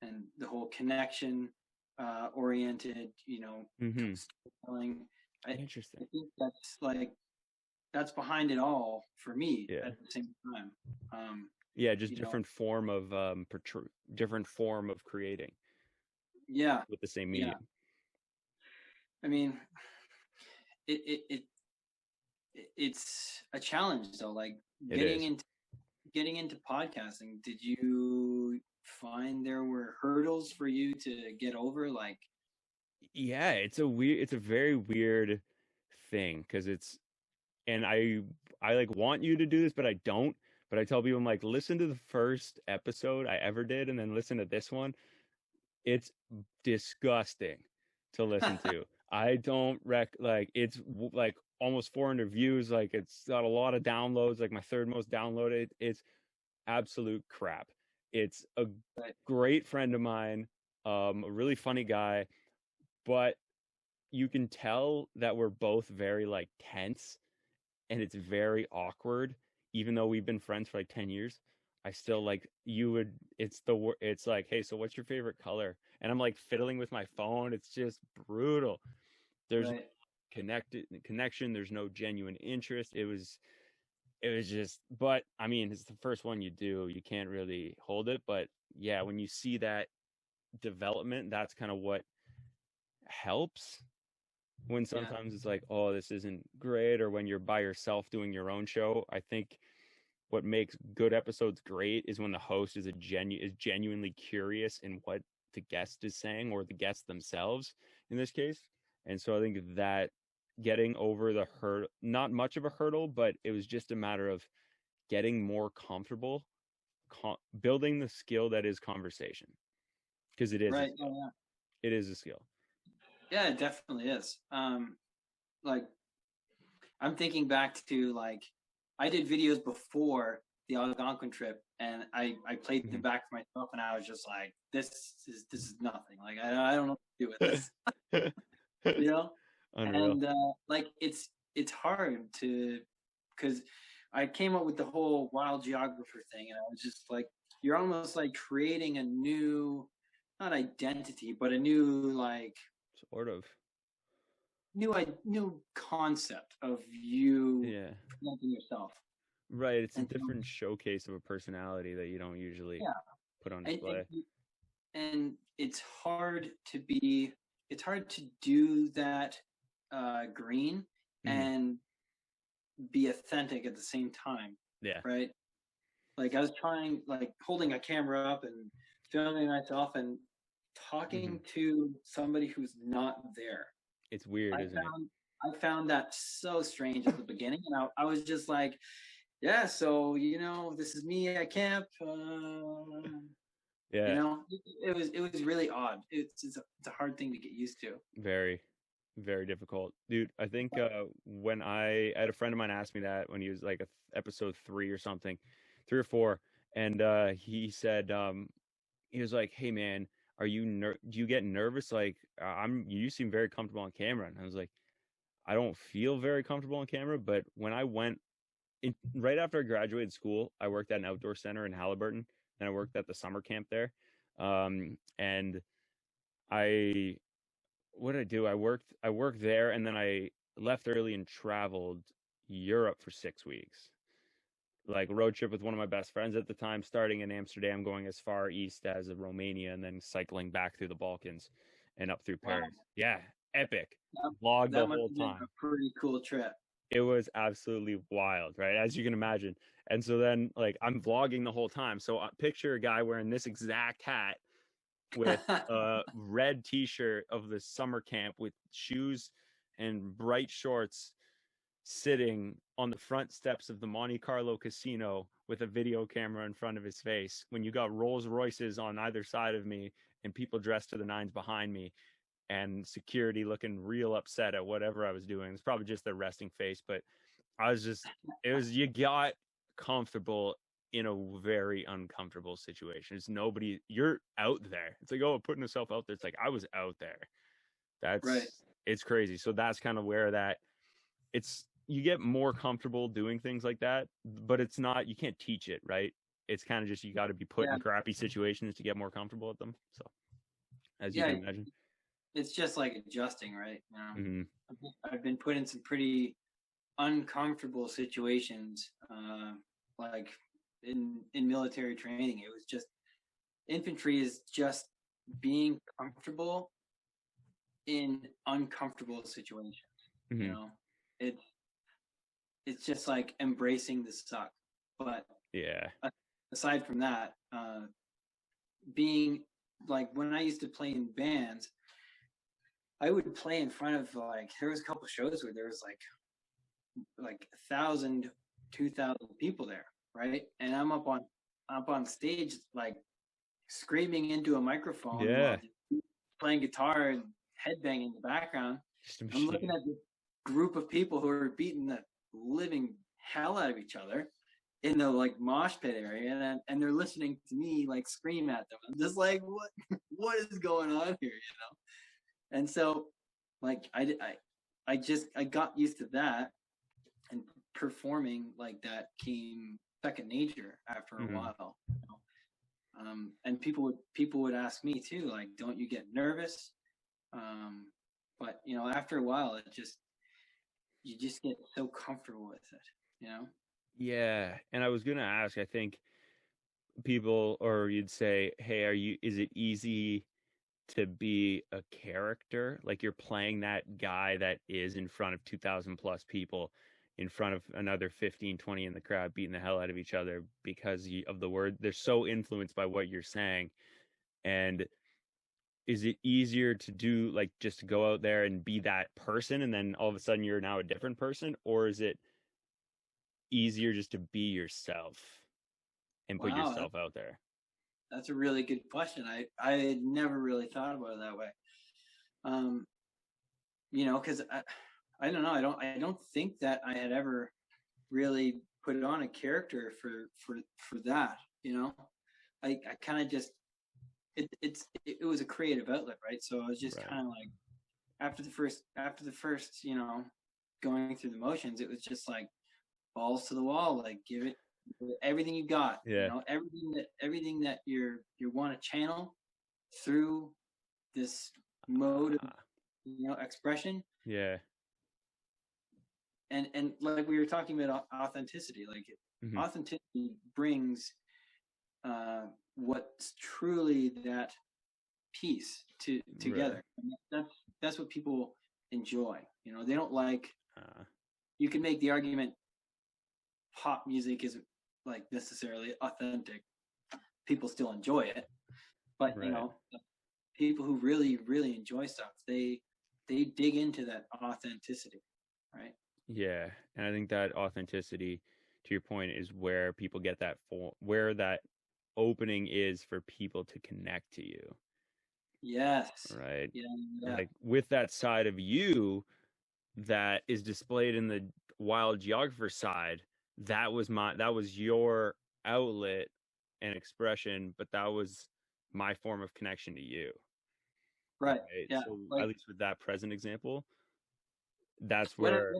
Speaker 3: and the whole connection oriented,
Speaker 2: Mm-hmm.
Speaker 3: storytelling.
Speaker 2: Interesting.
Speaker 3: I think that's behind it all for me at the same time.
Speaker 2: Just different form of different form of creating.
Speaker 3: Yeah,
Speaker 2: with the same medium.
Speaker 3: I mean, it's a challenge though. Like getting into podcasting. Did you find there were hurdles for you to get over? Like,
Speaker 2: yeah, it's a very weird thing because and I like want you to do this, but I don't. But I tell people, I'm like, listen to the first episode I ever did, and then listen to this one. It's disgusting to listen to. I don't it's like almost 400 views. Like, it's got a lot of downloads, like my third most downloaded. It's absolute crap. It's a great friend of mine, a really funny guy, but you can tell that we're both very like tense, and it's very awkward. Even though we've been friends for like 10 years, I still it's like, hey, so what's your favorite color? And I'm like fiddling with my phone. It's just brutal. There's connection. There's no genuine interest. It was just, but I mean, it's the first one you do. You can't really hold it. But yeah, when you see that development, that's kind of what helps. When sometimes it's like, oh, this isn't great, or when you're by yourself doing your own show. I think what makes good episodes great is when the host is genuinely curious in what the guest is saying, or the guest themselves in this case. And so I think that getting over the hurdle, not much of a hurdle, but it was just a matter of getting more comfortable, building the skill that is conversation, because it is
Speaker 3: right.
Speaker 2: It is a skill.
Speaker 3: Yeah, it definitely is. Like, I'm thinking back to, like, I did videos before the Algonquin trip, and I played them back for myself, and I was just like, this is nothing. Like, I don't know what to do with this.
Speaker 2: Unreal.
Speaker 3: And like it's hard because I came up with the whole wild geographer thing, and I was just like, you're almost like creating a new, not identity, but a new, like,
Speaker 2: sort of
Speaker 3: new concept of you presenting yourself.
Speaker 2: Right. It's a different showcase of a personality that you don't usually put on display.
Speaker 3: And it's hard to do that green and be authentic at the same time.
Speaker 2: Yeah.
Speaker 3: Right. Like, I was trying, like, holding a camera up and filming myself and talking to somebody who's not there.
Speaker 2: It's weird, isn't it?
Speaker 3: I found that so strange at the beginning, and I was just like, yeah, so this is me at camp.
Speaker 2: Yeah.
Speaker 3: It was really odd. It's a hard thing to get used to.
Speaker 2: Very, very difficult, dude. I think when I had a friend of mine ask me that when he was like episode 3 or something, 3 or 4, and he said he was like, "Hey man, do you get nervous? Like you seem very comfortable on camera." And I was like, "I don't feel very comfortable on camera, but when I went right after I graduated school, I worked at an outdoor center in Halliburton, and I worked at the summer camp there, and I." What did I do? I worked there, and then I left early and traveled Europe for 6 weeks. Like a road trip with one of my best friends at the time, starting in Amsterdam, going as far east as Romania, and then cycling back through the Balkans and up through Paris. Wow. Yeah, epic. Vlogged the whole time.
Speaker 3: A pretty cool trip.
Speaker 2: It was absolutely wild, right? As you can imagine. And so then, like, I'm vlogging the whole time. So picture a guy wearing this exact hat with a red t-shirt of the summer camp with shoes and bright shorts, sitting on the front steps of the Monte Carlo casino with a video camera in front of his face, when you got Rolls Royces on either side of me and people dressed to the nines behind me, and security looking real upset at whatever I was doing. It's probably just their resting face, but you got comfortable in a very uncomfortable situation. It's you're out there. It's like, putting yourself out there. It's like, I was out there. That's right. It's crazy. So that's kind of where you get more comfortable doing things like that, but you can't teach it, right? It's kind of just, you got to be put in crappy situations to get more comfortable at them. So as you can imagine,
Speaker 3: it's just like adjusting, right? Mm-hmm. I've been put in some pretty uncomfortable situations, like in military training. It was just, infantry is just being comfortable in uncomfortable situations. Mm-hmm. It's just like embracing the suck. But aside from that, being like, when I used to play in bands, I would play in front of, like, there was a couple shows where there was like 1,000, 2,000 people there. Right. And I'm up on stage, like, screaming into a microphone, playing guitar and headbanging in the background. I'm looking at this group of people who are beating the living hell out of each other in the, like, mosh pit area, and they're listening to me, like, scream at them. I'm just like, what is going on here, And so, like, I got used to that, and performing like that came second nature after a while. And people would ask me too, like, don't you get nervous? But after a while, you just get so comfortable with it,
Speaker 2: Yeah. And I was gonna ask, I think people, or you'd say, hey, is it easy to be a character? Like, you're playing that guy that is in front of 2,000 plus people, in front of another 15, 20 in the crowd, beating the hell out of each other because of the word. They're so influenced by what you're saying. And is it easier to do, like, just to go out there and be that person, and then all of a sudden you're now a different person? Or is it easier just to be yourself and put yourself out there?
Speaker 3: That's a really good question. I had never really thought about it that way. Because I don't know. I don't think that I had ever really put on a character for that. I kind of just, it was a creative outlet, right? So I was just kind of like, after the first, going through the motions, it was just like balls to the wall, like, give it everything you got. Everything that you want to channel through this mode of expression. And like we were talking about authenticity, like, authenticity brings what's truly that piece together. And that's what people enjoy. They don't like, you can make the argument pop music isn't, like, necessarily authentic. People still enjoy it, but people who really, really enjoy stuff, they dig into that authenticity, right?
Speaker 2: Yeah, and I think that authenticity, to your point, is where people get that where that opening is for people to connect to you,
Speaker 3: Yes.
Speaker 2: right?
Speaker 3: Yeah.
Speaker 2: And
Speaker 3: Yeah.
Speaker 2: like with that side of you that is displayed in the wild geographer side, that was your outlet and expression, but that was my form of connection to you,
Speaker 3: Right.
Speaker 2: right?
Speaker 3: Yeah.
Speaker 2: So at
Speaker 3: Like
Speaker 2: least with that present example, that's
Speaker 3: when
Speaker 2: where.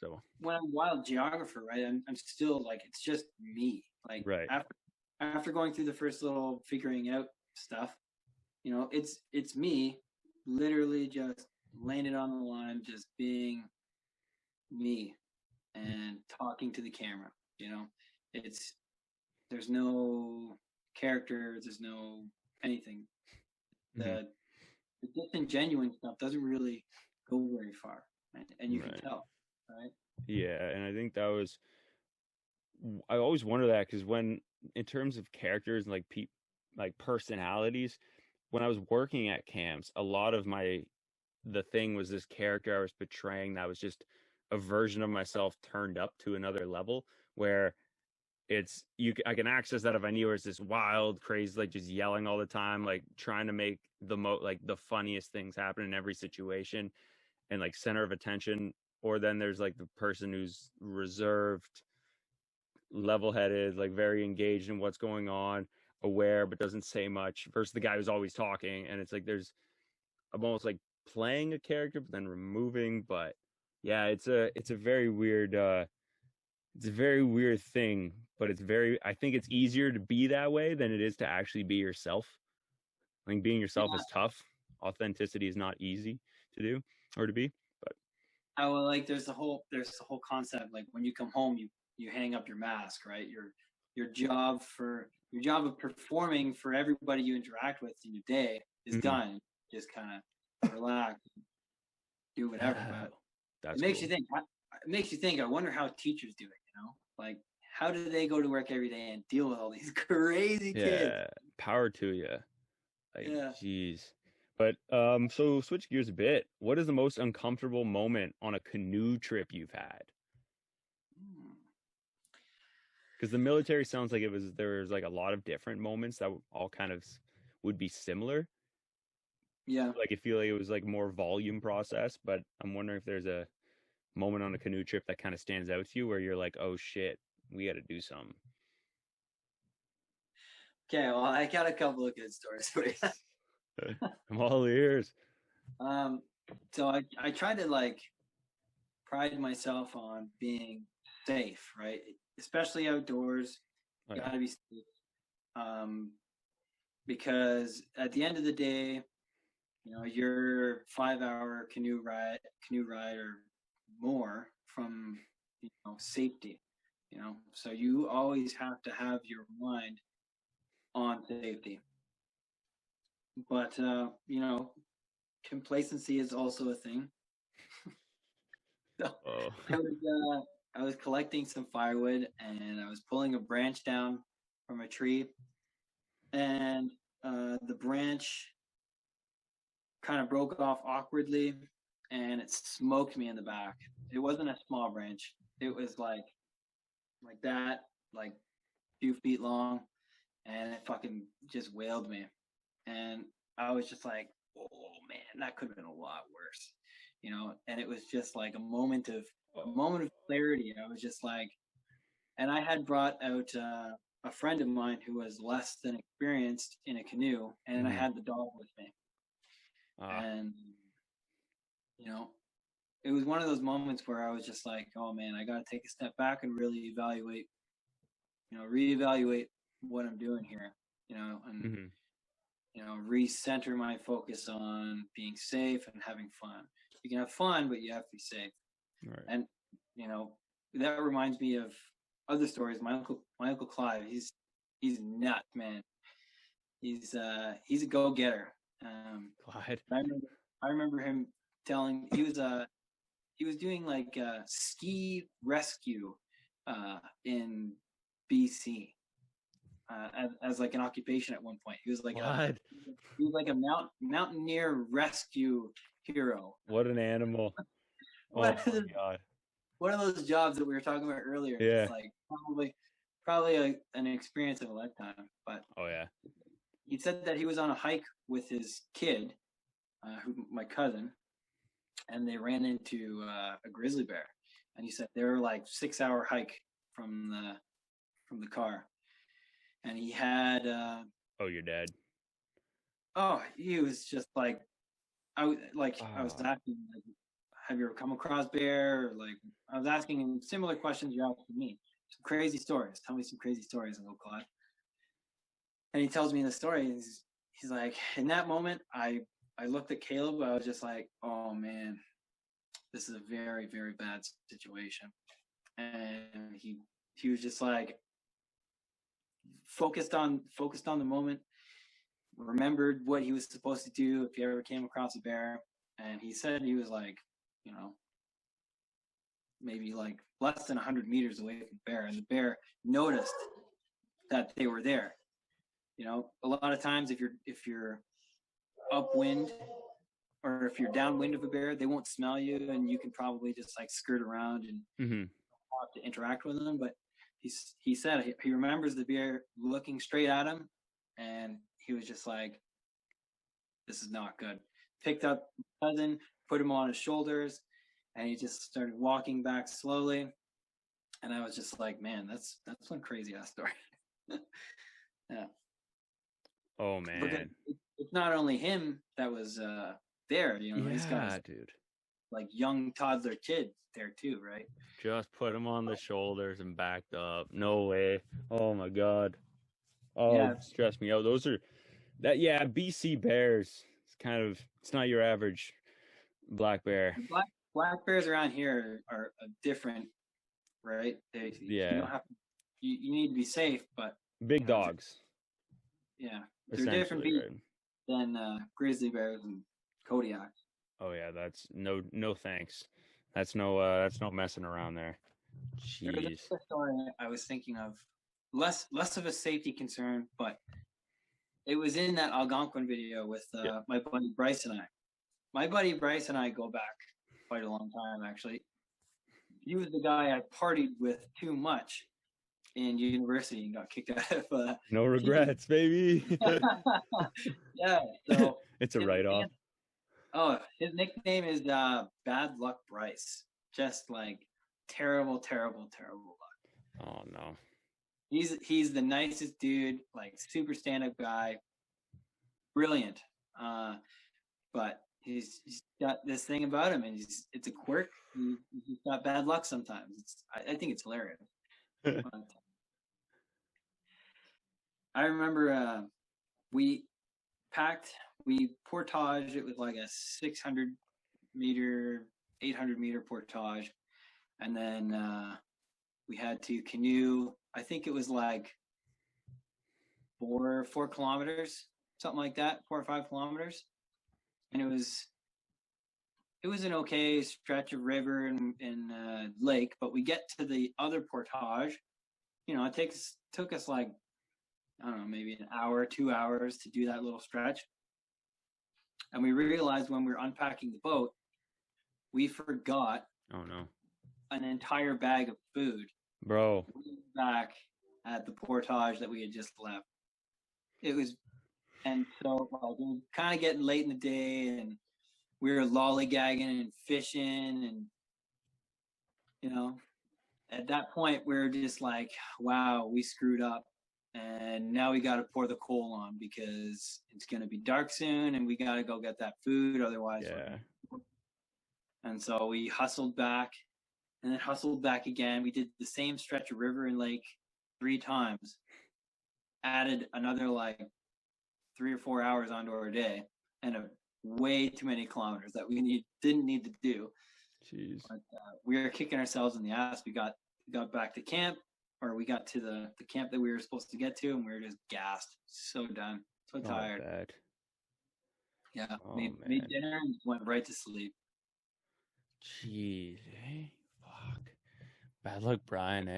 Speaker 2: So
Speaker 3: when I'm wild geographer, right? I'm still like, it's just me. Like
Speaker 2: right.
Speaker 3: after going through the first little figuring out stuff, it's me, literally just laying it on the line, just being me and talking to the camera. You know, it's there's no character, there's no anything.
Speaker 2: Mm-hmm.
Speaker 3: The disingenuine stuff doesn't really go very far, right? And you can
Speaker 2: Right.
Speaker 3: tell, right?
Speaker 2: Yeah, and I think that was I always wonder that because when in terms of characters and like like personalities, when I was working at camps, a lot of the thing was this character I was portraying that was just a version of myself turned up to another level where I can access that if I knew it's this wild, crazy, like just yelling all the time, like trying to make like the funniest things happen in every situation and like center of attention. Or then there's like the person who's reserved, level-headed, like very engaged in what's going on, aware but doesn't say much, versus the guy who's always talking. And it's like I'm almost like playing a character but then removing. But yeah, it's a very weird it's a very weird thing, but I think it's easier to be that way than it is to actually be yourself. I think being yourself
Speaker 3: Yeah.
Speaker 2: is tough. Authenticity is not easy to do or to be. But
Speaker 3: I will like there's the whole concept, like when you come home you hang up your mask, right? Your job of performing for everybody you interact with in your day is
Speaker 2: Mhm.
Speaker 3: done. Just kind of relax, do whatever. But
Speaker 2: That's
Speaker 3: it makes
Speaker 2: cool.
Speaker 3: you think. It makes you think. I wonder how teachers do it. Like how do they go to work every day and deal with all these crazy kids?
Speaker 2: Yeah, power to you. Like,
Speaker 3: Yeah.
Speaker 2: jeez. But so switch gears a bit. What is the most uncomfortable moment on a canoe trip you've had?
Speaker 3: Hmm.
Speaker 2: Because the military sounds like there was like a lot of different moments that all kind of would be similar.
Speaker 3: Yeah.
Speaker 2: Like I feel like it was like more volume process, but I'm wondering if there's a moment on a canoe trip that kind of stands out to you where you're like, oh shit, we got to do something.
Speaker 3: Okay. Well, I got a couple of good stories for you.
Speaker 2: I'm all ears.
Speaker 3: So I try to like pride myself on being safe, right? Especially outdoors,
Speaker 2: Oh,
Speaker 3: you
Speaker 2: yeah.
Speaker 3: gotta be safe. Um, because at the end of the day, your 5 hour canoe ride or more from, safety, so you always have to have your mind on safety. But, complacency is also a thing. So
Speaker 2: Oh.
Speaker 3: I was, I was collecting some firewood and I was pulling a branch down from a tree, and the branch kind of broke off awkwardly and it smoked me in the back. It wasn't a small branch. It was like that, like a few feet long, and it fucking just wailed me. And I was just like, oh man, that could have been a lot worse. And it was just like a moment of clarity. I was just like, and I had brought out a friend of mine who was less than experienced in a canoe, and I
Speaker 2: Mhm.
Speaker 3: had the dog with me. And you know, it was one of those moments where I was just like, oh man, I got to take a step back and really reevaluate what I'm doing here, and
Speaker 2: Mhm.
Speaker 3: recenter my focus on being safe and having fun. You can have fun, but you have to be safe.
Speaker 2: All right.
Speaker 3: And that reminds me of other stories. My uncle Clive, he's nuts, man. He's a go-getter.
Speaker 2: Clyde.
Speaker 3: I remember him telling he was doing like ski rescue in BC, as like an occupation at one point. He was like
Speaker 2: What?
Speaker 3: he was like a mountaineer rescue hero.
Speaker 2: What an animal! Oh my God!
Speaker 3: One of those jobs that we were talking about earlier.
Speaker 2: Yeah.
Speaker 3: It's like probably an experience of a lifetime. But
Speaker 2: oh yeah,
Speaker 3: he said that he was on a hike with his kid, my cousin, and they ran into a grizzly bear. And he said they were like 6-hour hike from the car, and he had.
Speaker 2: Oh, your dad.
Speaker 3: Oh, he was just like, I was asking, like, have you ever come across bear? Or, like, I was asking him similar questions you're asking me. Some crazy stories. Tell me some crazy stories, Uncle Claude. And he tells me the story. And he's like, in that moment, I looked at Caleb. I was just like, oh man, this is a very, very bad situation. And he was just like focused on the moment. Remembered what he was supposed to do if he ever came across a bear. And he said he was like, maybe like less than 100 meters away from the bear. And the bear noticed that they were there. A lot of times if you're upwind or if you're downwind of a bear, they won't smell you and you can probably just like skirt around and have to interact with them. But he said he remembers the bear looking straight at him, and he was just like, this is not good. Picked up my cousin, put him on his shoulders, and he just started walking back slowly. And I was just like, man, that's one crazy ass story. Yeah.
Speaker 2: Oh man.
Speaker 3: It's not only him that was there, he's got
Speaker 2: dude.
Speaker 3: Like young toddler kid there too, right?
Speaker 2: Just put him on the shoulders and backed up. No way. Oh my God. Oh, yeah. Stress me out. Those are BC bears. It's not your average black bear.
Speaker 3: Black bears around here are different, right? You need to be safe, but
Speaker 2: big dogs.
Speaker 3: Yeah, they're different than grizzly bears and Kodiaks.
Speaker 2: Oh yeah, that's no thanks. That's no messing around there. Jeez.
Speaker 3: There's a story I was thinking of, less of a safety concern, but it was in that Algonquin video with my buddy Bryce and I. My buddy Bryce and I go back quite a long time, actually. He was the guy I partied with too much in university and got kicked out of.
Speaker 2: No regrets, baby.
Speaker 3: Yeah, so
Speaker 2: it's a write-off.
Speaker 3: His nickname is Bad Luck Bryce. Just like terrible, terrible, terrible luck.
Speaker 2: Oh no.
Speaker 3: He's the nicest dude, like super stand-up guy, brilliant. But he's got this thing about him, and it's a quirk. He's got bad luck sometimes. I think it's hilarious. I remember we portaged. It was like a 600 meter, 800 meter portage, and then we had to canoe. I think it was like 4 kilometers, something like that, 4 or 5 kilometers, and it was an okay stretch of river and lake. But we get to the other portage. It took us like, I don't know, maybe an hour, 2 hours to do that little stretch. And we realized when we were unpacking the boat, we forgot an entire bag of food.
Speaker 2: Bro.
Speaker 3: Back at the portage that we had just left. And so it was kind of getting late in the day, and we were lollygagging and fishing, and at that point we were just like, wow, we screwed up. And now we got to pour the coal on because it's going to be dark soon and we got to go get that food. Otherwise. Yeah. And so we hustled back and then hustled back again. We did the same stretch of river and lake 3 times, added another like 3 or 4 hours onto our day, and way too many kilometers that we didn't need to do.
Speaker 2: Jeez.
Speaker 3: But, we were kicking ourselves in the ass. We got back to camp. Or we got to the camp that we were supposed to get to, and we were just gassed, so done, so tired.
Speaker 2: Bad.
Speaker 3: Yeah, made dinner and went right to sleep.
Speaker 2: Jeez, Fuck. Bad luck, Brian,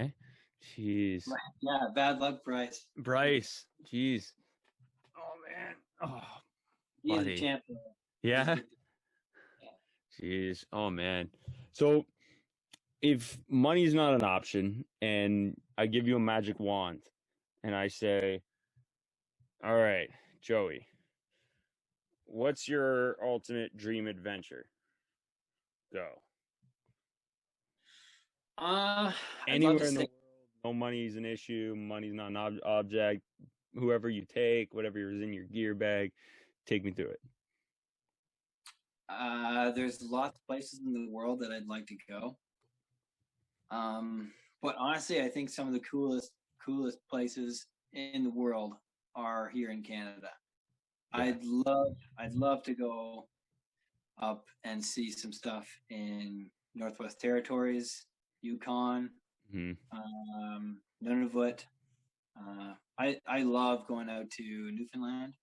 Speaker 2: Jeez.
Speaker 3: Yeah, bad luck, Bryce.
Speaker 2: Bryce. Jeez. Oh man. Oh,
Speaker 3: He's a
Speaker 2: buddy.
Speaker 3: champ.
Speaker 2: Yeah. Jeez. Oh man. So if money's not an option and I give you a magic wand and I say, all right, Joey, what's your ultimate dream adventure? Go.
Speaker 3: I'd
Speaker 2: Anywhere
Speaker 3: love to
Speaker 2: in the
Speaker 3: say,
Speaker 2: world, no money's an issue. Money's not an object. Whoever you take, whatever is in your gear bag, take me through it.
Speaker 3: there's lots of places in the world that I'd like to go. But honestly, I think some of the coolest places in the world are here in Canada.
Speaker 2: Yeah.
Speaker 3: I'd love to go up and see some stuff in Northwest Territories, Yukon, Nunavut. I love going out to Newfoundland.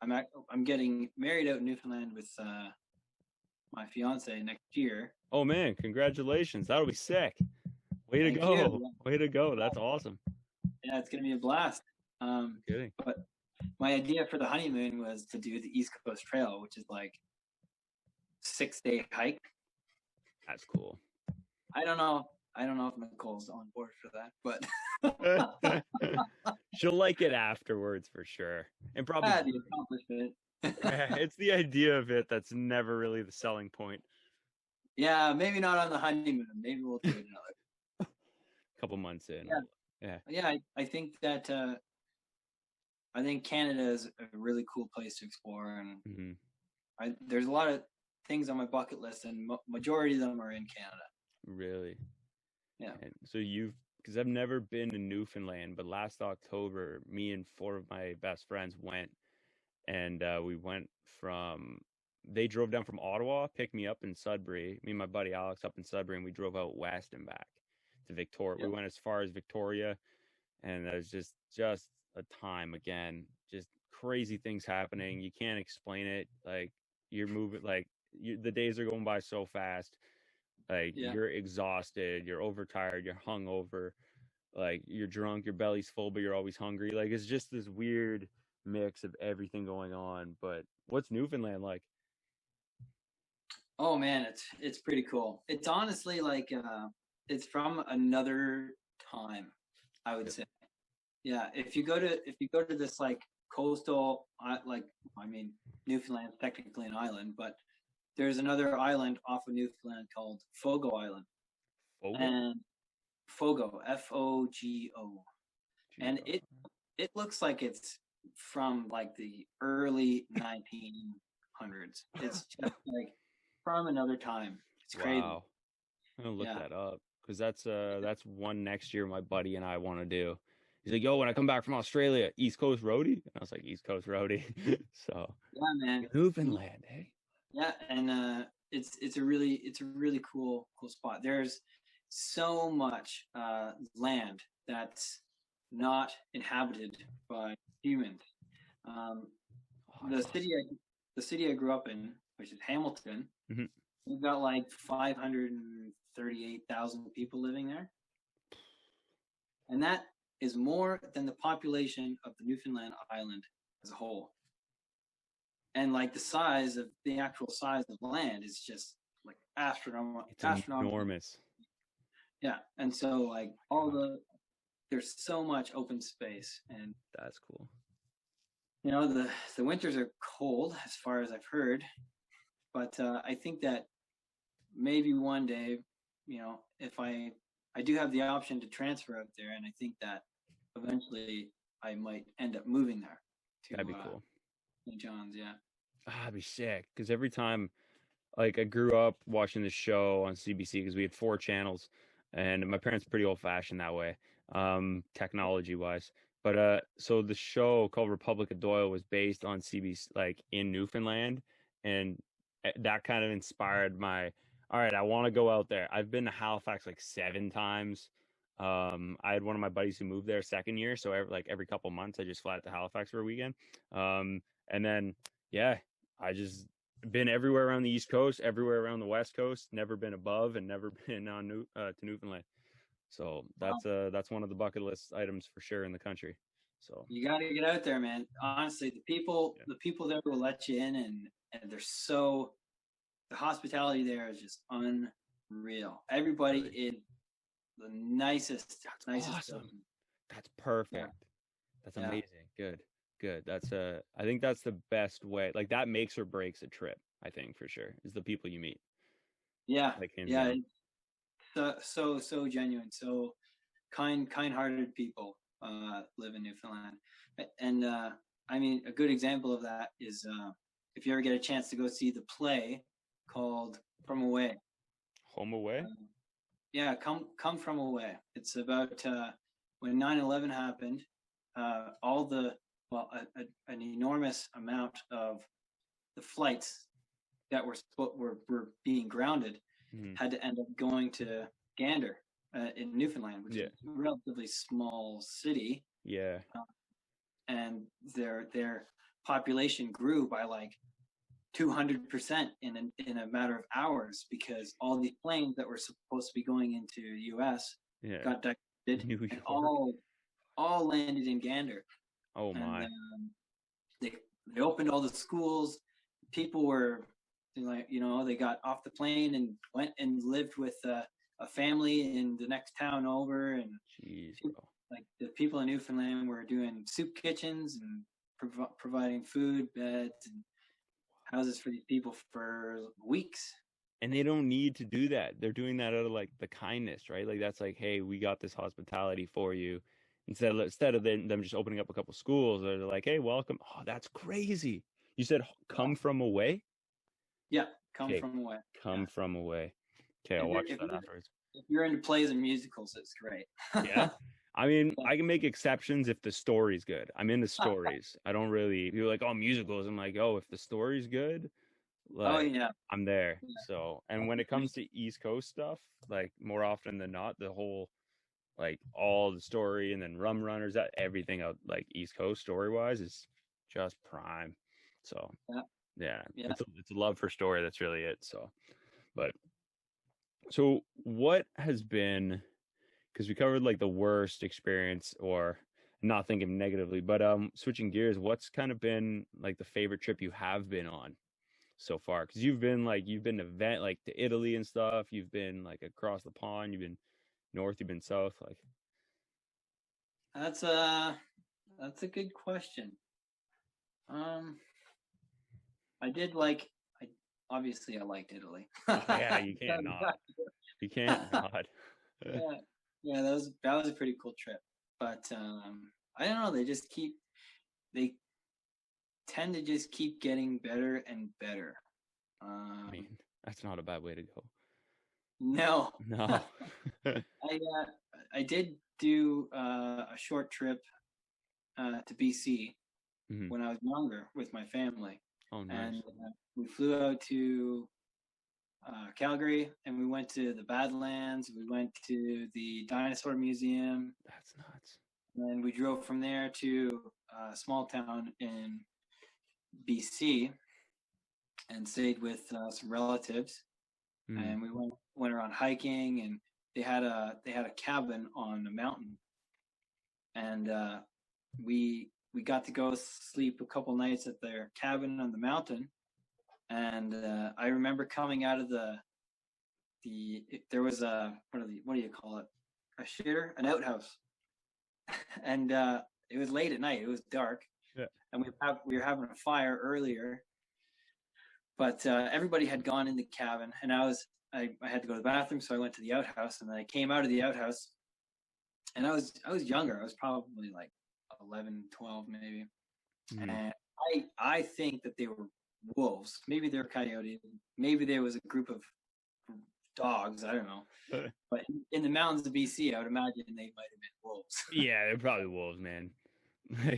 Speaker 3: I'm getting married out in Newfoundland with my fiance next year.
Speaker 2: Oh man, congratulations! That'll be sick. Way to
Speaker 3: Thank
Speaker 2: go!
Speaker 3: you.
Speaker 2: Way to go! That's awesome.
Speaker 3: Yeah, it's gonna be a blast.
Speaker 2: Kidding.
Speaker 3: But my idea for the honeymoon was to do the East Coast Trail, which is like 6-day hike.
Speaker 2: That's cool.
Speaker 3: I don't know if Nicole's on board for that, but
Speaker 2: she'll like it afterwards for sure. And probably
Speaker 3: the accomplishment.
Speaker 2: it's the idea of it that's never really the selling point.
Speaker 3: Yeah, maybe not on the honeymoon. Maybe we'll do it another
Speaker 2: couple months in.
Speaker 3: Yeah. I think that I think Canada is a really cool place to explore, and there's a lot of things on my bucket list, and majority of them are in Canada.
Speaker 2: Really?
Speaker 3: Yeah.
Speaker 2: And so because I've never been to Newfoundland, but last October, me and 4 of my best friends went, and they drove down from Ottawa, picked me up in Sudbury, me and my buddy Alex up in Sudbury, and we drove out west and back to Victoria. Yeah. We went as far as Victoria, and that was just a time again, just crazy things happening. You can't explain it. Like you're moving, the days are going by so fast. Like you're exhausted, you're overtired, you're hungover, like you're drunk, your belly's full, but you're always hungry. Like it's just this weird mix of everything going on. But what's Newfoundland like?
Speaker 3: Oh man, it's pretty cool. It's honestly like it's from another time, I would say. Yeah, if you go to this like coastal, Newfoundland's technically an island, but there's another island off of Newfoundland called Fogo Island.
Speaker 2: Fogo?
Speaker 3: And Fogo, Fogo. And it looks like it's from like the early 1900s. It's just like from another time. It's crazy.
Speaker 2: Wow. I'm gonna look that up because that's one next year my buddy and I want to do. He's like, yo, when I come back from Australia, East Coast roadie? And I was like, East Coast roadie. So
Speaker 3: yeah, man.
Speaker 2: Newfoundland, hey?
Speaker 3: Yeah, and it's a really cool spot. There's so much land that's not inhabited by humans. The city I grew up in, which is Hamilton, we've got like 538,000 people living there, and that is more than the population of the Newfoundland island as a whole. And like the actual size of the land is just like astronomical.
Speaker 2: It's enormous.
Speaker 3: Yeah, and so like there's so much open space, and
Speaker 2: that's cool.
Speaker 3: You know, the winters are cold as far as I've heard, but I think that maybe one day, you know, if I do have the option to transfer out there, and I think that eventually I might end up moving there.
Speaker 2: That'd be cool.
Speaker 3: St. John's, yeah.
Speaker 2: That'd be sick. Because every time, like, I grew up watching the show on CBC because we had 4 channels, and my parents are pretty old-fashioned that way, technology-wise. But so the show called Republic of Doyle was based on CBC, like in Newfoundland, and that kind of inspired my. All right, I want to go out there. I've been to Halifax like 7 times. I had one of my buddies who moved there second year, so every couple months I just fly out to Halifax for a weekend. And then I just been everywhere around the East Coast, everywhere around the West Coast. Never been above, and never been on to Newfoundland. So that's one of the bucket list items for sure in the country. So
Speaker 3: you got to get out there, man. Honestly, the people there will let you in, and they're so, the hospitality there is just unreal. Everybody is the nicest.
Speaker 2: Awesome. Person. That's perfect. Yeah. That's amazing. Good. I think that's the best way. Like that makes or breaks a trip. I think for sure is the people you meet.
Speaker 3: Yeah. So genuine, so kind-hearted people live in Newfoundland. And I mean, a good example of that is if you ever get a chance to go see the play called From Away.
Speaker 2: Home Away?
Speaker 3: Yeah, come From Away. It's about when 9/11 happened, an enormous amount of the flights that were being grounded had to end up going to Gander in Newfoundland, which is a relatively small city.
Speaker 2: Yeah.
Speaker 3: And their population grew by like 200% in a matter of hours because all the planes that were supposed to be going into the U.S. got diverted and all landed in Gander.
Speaker 2: Oh my!
Speaker 3: And, they opened all the schools. People were like, they got off the plane and went and lived with a family in the next town over, and like the people in Newfoundland were doing soup kitchens and providing food, beds, and houses for these people for weeks.
Speaker 2: And they don't need to do that. They're doing that out of like the kindness, right? Like that's like, hey, we got this hospitality for you. Instead of them just opening up a couple schools, they're like, hey, welcome. Oh, that's crazy. You said come from away?
Speaker 3: Yeah, come from away.
Speaker 2: From away. Okay, I'll watch that afterwards.
Speaker 3: If you're into plays and musicals, it's great.
Speaker 2: Yeah. I mean, I can make exceptions if the story's good. I'm into stories. I don't really, you're like, oh, musicals. I'm like, oh, if the story's good, like, I'm there. Yeah. So, and when it comes to East Coast stuff, like more often than not, the whole, like all the story and then Rum Runners, that everything out like East Coast story wise is just prime. So, it's a love for story. That's really it. So, so what has been, because we covered like the worst experience, or not thinking negatively, but switching gears, what's kind of been like the favorite trip you have been on so far? Because you've been to Italy and stuff. You've been like across the pond. You've been north. You've been south. Like
Speaker 3: that's a good question. I liked Italy.
Speaker 2: Yeah, you can't not. You can't not.
Speaker 3: Yeah, that was a pretty cool trip. But I don't know. They tend to just keep getting better and better.
Speaker 2: I mean, that's not a bad way to go.
Speaker 3: No.
Speaker 2: I
Speaker 3: did do a short trip to BC when I was younger with my family.
Speaker 2: Oh, nice.
Speaker 3: And we flew out to Calgary, and we went to the Badlands. We went to the Dinosaur Museum.
Speaker 2: That's nuts.
Speaker 3: And we drove from there to a small town in BC and stayed with some relatives. And we went around hiking, and they had a cabin on a mountain, and we got to go sleep a couple nights at their cabin on the mountain. And I remember coming out of there was what do you call it? A shitter, an outhouse. And it was late at night. It was dark.
Speaker 2: Yeah.
Speaker 3: And we were having a fire earlier. But everybody had gone in the cabin, and I had to go to the bathroom, so I went to the outhouse, and then I came out of the outhouse, and I was younger. I was probably like 11, 12 maybe. And I think that they were wolves. Maybe they were coyotes. Maybe there was a group of dogs. I don't know. But in the mountains of BC, I would imagine they might have been wolves.
Speaker 2: Yeah, they're probably wolves, man.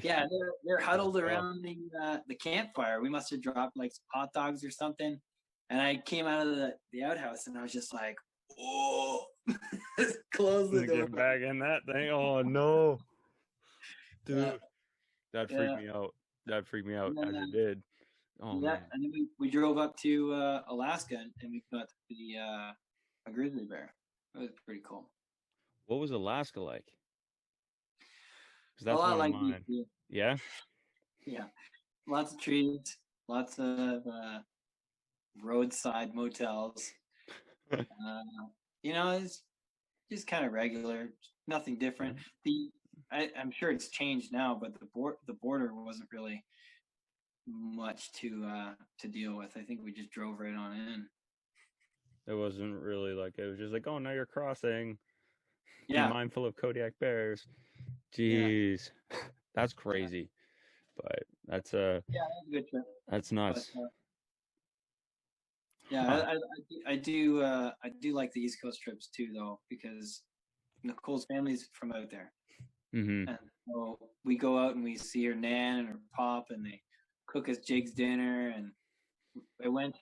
Speaker 3: Yeah, they're huddled around the campfire. We must have dropped like some hot dogs or something. And I came out of the outhouse, and I was just like, "Oh!" Close the door.
Speaker 2: Get back in that thing. Oh no, dude, that freaked me out. That freaked me out as it did. Oh man.
Speaker 3: And then we drove up to Alaska, and we got to see a grizzly bear. It was pretty cool.
Speaker 2: What was Alaska like? Because
Speaker 3: A
Speaker 2: that's
Speaker 3: lot
Speaker 2: one of
Speaker 3: like
Speaker 2: mine.
Speaker 3: BC.
Speaker 2: Yeah.
Speaker 3: Yeah, lots of trees, lots of roadside motels. It's just kind of regular, nothing different. I'm sure it's changed now, but the border wasn't really much to deal with. I think we just drove right on in.
Speaker 2: It wasn't really like it was just like, oh, now you're crossing. Be
Speaker 3: Yeah,
Speaker 2: mindful of Kodiak bears.
Speaker 3: yeah,
Speaker 2: Jeez, that's crazy. But that's
Speaker 3: yeah. That was a good trip.
Speaker 2: that's
Speaker 3: But
Speaker 2: nuts.
Speaker 3: yeah,
Speaker 2: Huh.
Speaker 3: I do like the East Coast trips too, though, because Nicole's family's from out there,
Speaker 2: Mm-hmm.
Speaker 3: and so we go out and we see her nan and her pop, and they cook us Jake's dinner. And I went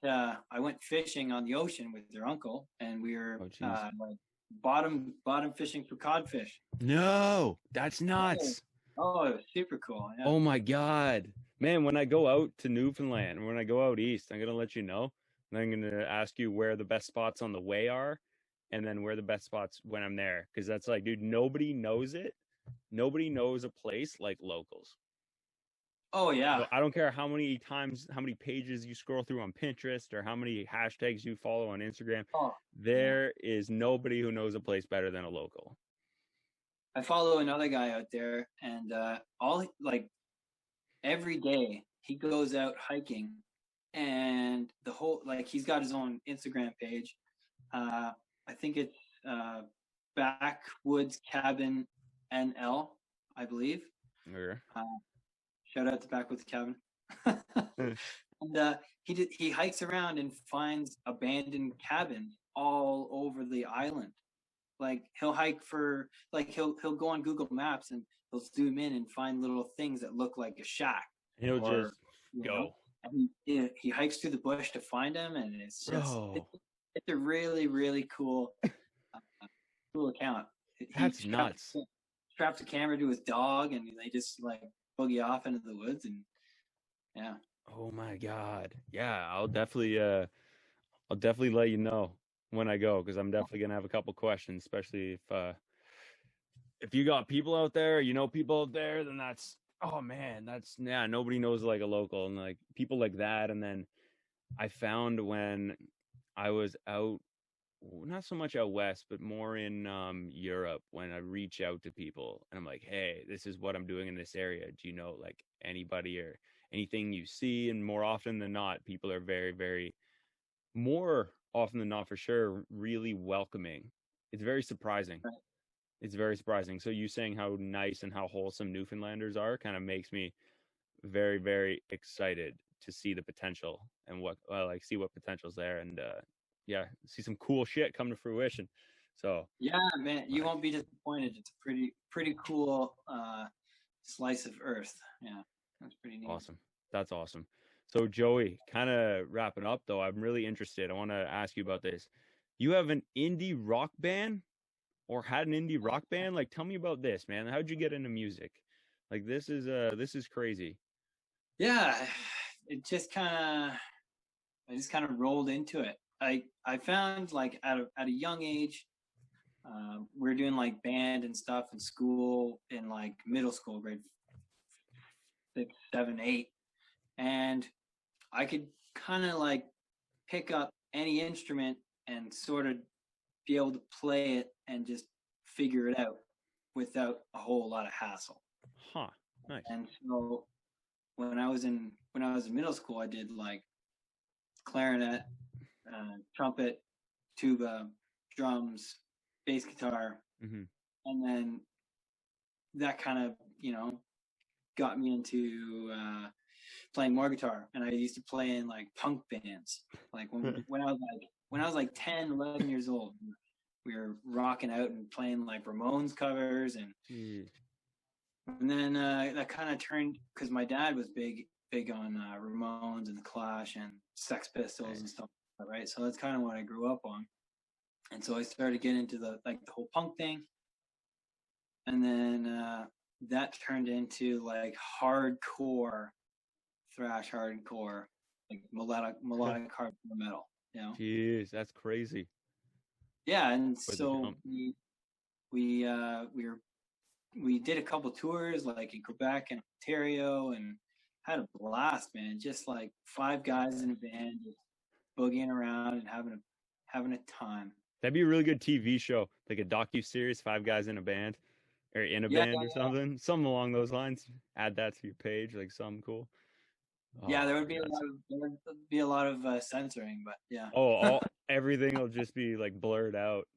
Speaker 3: fishing on the ocean with their uncle, and we were
Speaker 2: Oh, jeez.
Speaker 3: like bottom fishing for codfish.
Speaker 2: No, that's
Speaker 3: Oh,
Speaker 2: nuts.
Speaker 3: oh, it was super cool. Yeah.
Speaker 2: Oh my God. Man, when I go out to Newfoundland, when I go out east, I'm gonna let you know. And I'm gonna ask you where the best spots on the way are, and then where the best spots when I'm there. Because that's like, dude, nobody knows it. Nobody knows a place like locals.
Speaker 3: Oh yeah.
Speaker 2: I don't care how many times, how many pages you scroll through on Pinterest or how many hashtags you follow on Instagram.
Speaker 3: Oh yeah.
Speaker 2: There is nobody who knows a place better than a local.
Speaker 3: I follow another guy out there, and every day he goes out hiking, and the whole he's got his own Instagram page. I think it's Backwoods Cabin NL, I believe.
Speaker 2: Or,
Speaker 3: Shout out to Backwoods Cabin. And he hikes around and finds abandoned cabins all over the island. Like he'll hike for he'll go on Google Maps and he'll zoom in and find little things that look like a shack.
Speaker 2: he'll just go.
Speaker 3: And he hikes through the bush to find them, and it's just it's a really really cool account.
Speaker 2: That's nuts.
Speaker 3: Straps a camera to his dog, and they just boogie off into the woods, and yeah.
Speaker 2: Oh my God. Yeah, I'll definitely let you know when I go, because I'm definitely gonna have a couple questions, especially if you got people out there, people out there, then that's, oh man, nobody knows like a local and like people like that. And then I found when I was out, not so much out west, but more in Europe, when I reach out to people and I'm like, hey, this is what I'm doing in this area. Do you know like anybody or anything you see? And more often than not, people are very, very, more often than not for sure, really welcoming. It's very surprising. It's very surprising. So you saying how nice and how wholesome Newfoundlanders are kind of makes me very, very excited to see the potential and see what potential's there, and see some cool shit come to fruition. So
Speaker 3: yeah, man, you won't be disappointed. It's a pretty cool slice of earth. Yeah, that's pretty neat.
Speaker 2: Awesome. That's awesome. So Joey, kind of wrapping up though, I'm really interested. I want to ask you about this. You have an indie rock band, or had an indie rock band? Like, tell me about this, man. How'd you get into music? Like, this is crazy.
Speaker 3: Yeah, it just I just kind of rolled into it. I found at a young age, we were doing band and stuff in school, in middle school, grade 6, 7, 8, and I could kind of pick up any instrument and sort of be able to play it and just figure it out without a whole lot of hassle.
Speaker 2: Huh. Nice.
Speaker 3: And so when I was in middle school, I did clarinet, trumpet, tuba, drums, bass guitar, and then that kind of got me into playing more guitar. And I used to play in punk bands, when I was 10, 11 years old. We were rocking out and playing Ramones covers, and then that kind of turned, because my dad was big on Ramones and the Clash and Sex Pistols and stuff, right? So that's kind of what I grew up on, and so I started getting into the whole punk thing, and then that turned into hardcore, thrash hardcore, melodic hardcore metal.
Speaker 2: Jeez, that's crazy.
Speaker 3: Yeah, and so we did a couple tours like in Quebec and Ontario, and had a blast, man. Just like 5 guys in a band, just boogieing around and having a time.
Speaker 2: That'd be a really good TV show, like a docu-series, 5 guys in a band, or in a
Speaker 3: Yeah,
Speaker 2: band or something along those lines. Add that to your page, like something cool.
Speaker 3: yeah. There
Speaker 2: Oh,
Speaker 3: would be a lot of censoring, but yeah.
Speaker 2: everything will just be like blurred out,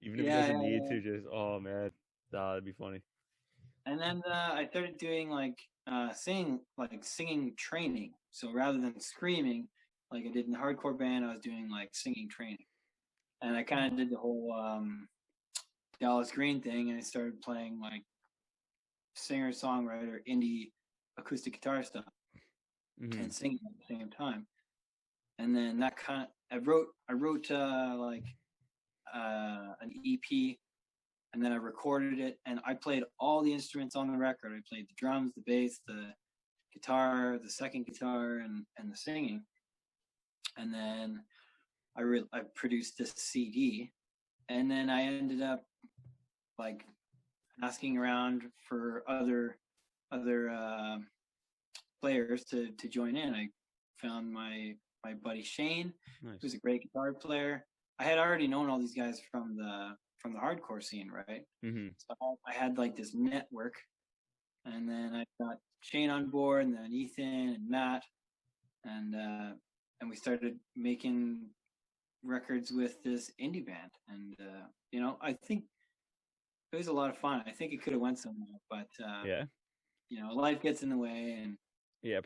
Speaker 2: even if it
Speaker 3: Yeah,
Speaker 2: doesn't
Speaker 3: yeah,
Speaker 2: need
Speaker 3: yeah.
Speaker 2: to. Just man, that'd be funny.
Speaker 3: And then I started doing like singing training. So rather than screaming, like I did in the hardcore band, I was doing like singing training. And I kind of did the whole Dallas Green thing, and I started playing like singer songwriter indie acoustic guitar stuff and singing at the same time. And then that kind of I wrote like an EP, and then I recorded it, and I played all the instruments on the record. I played the drums, the bass, the guitar, the second guitar, and the singing. And then I produced this CD, and then I ended up like asking around for other players to join in. I found my buddy Shane, who's a great guitar player. I had already known all these guys from the hardcore scene, right? So I had like this network, and then I got Shane on board, and then Ethan and Matt, and we started making records with this indie band, and I think it was a lot of fun. I think it could have went somewhere, but life gets in the way, and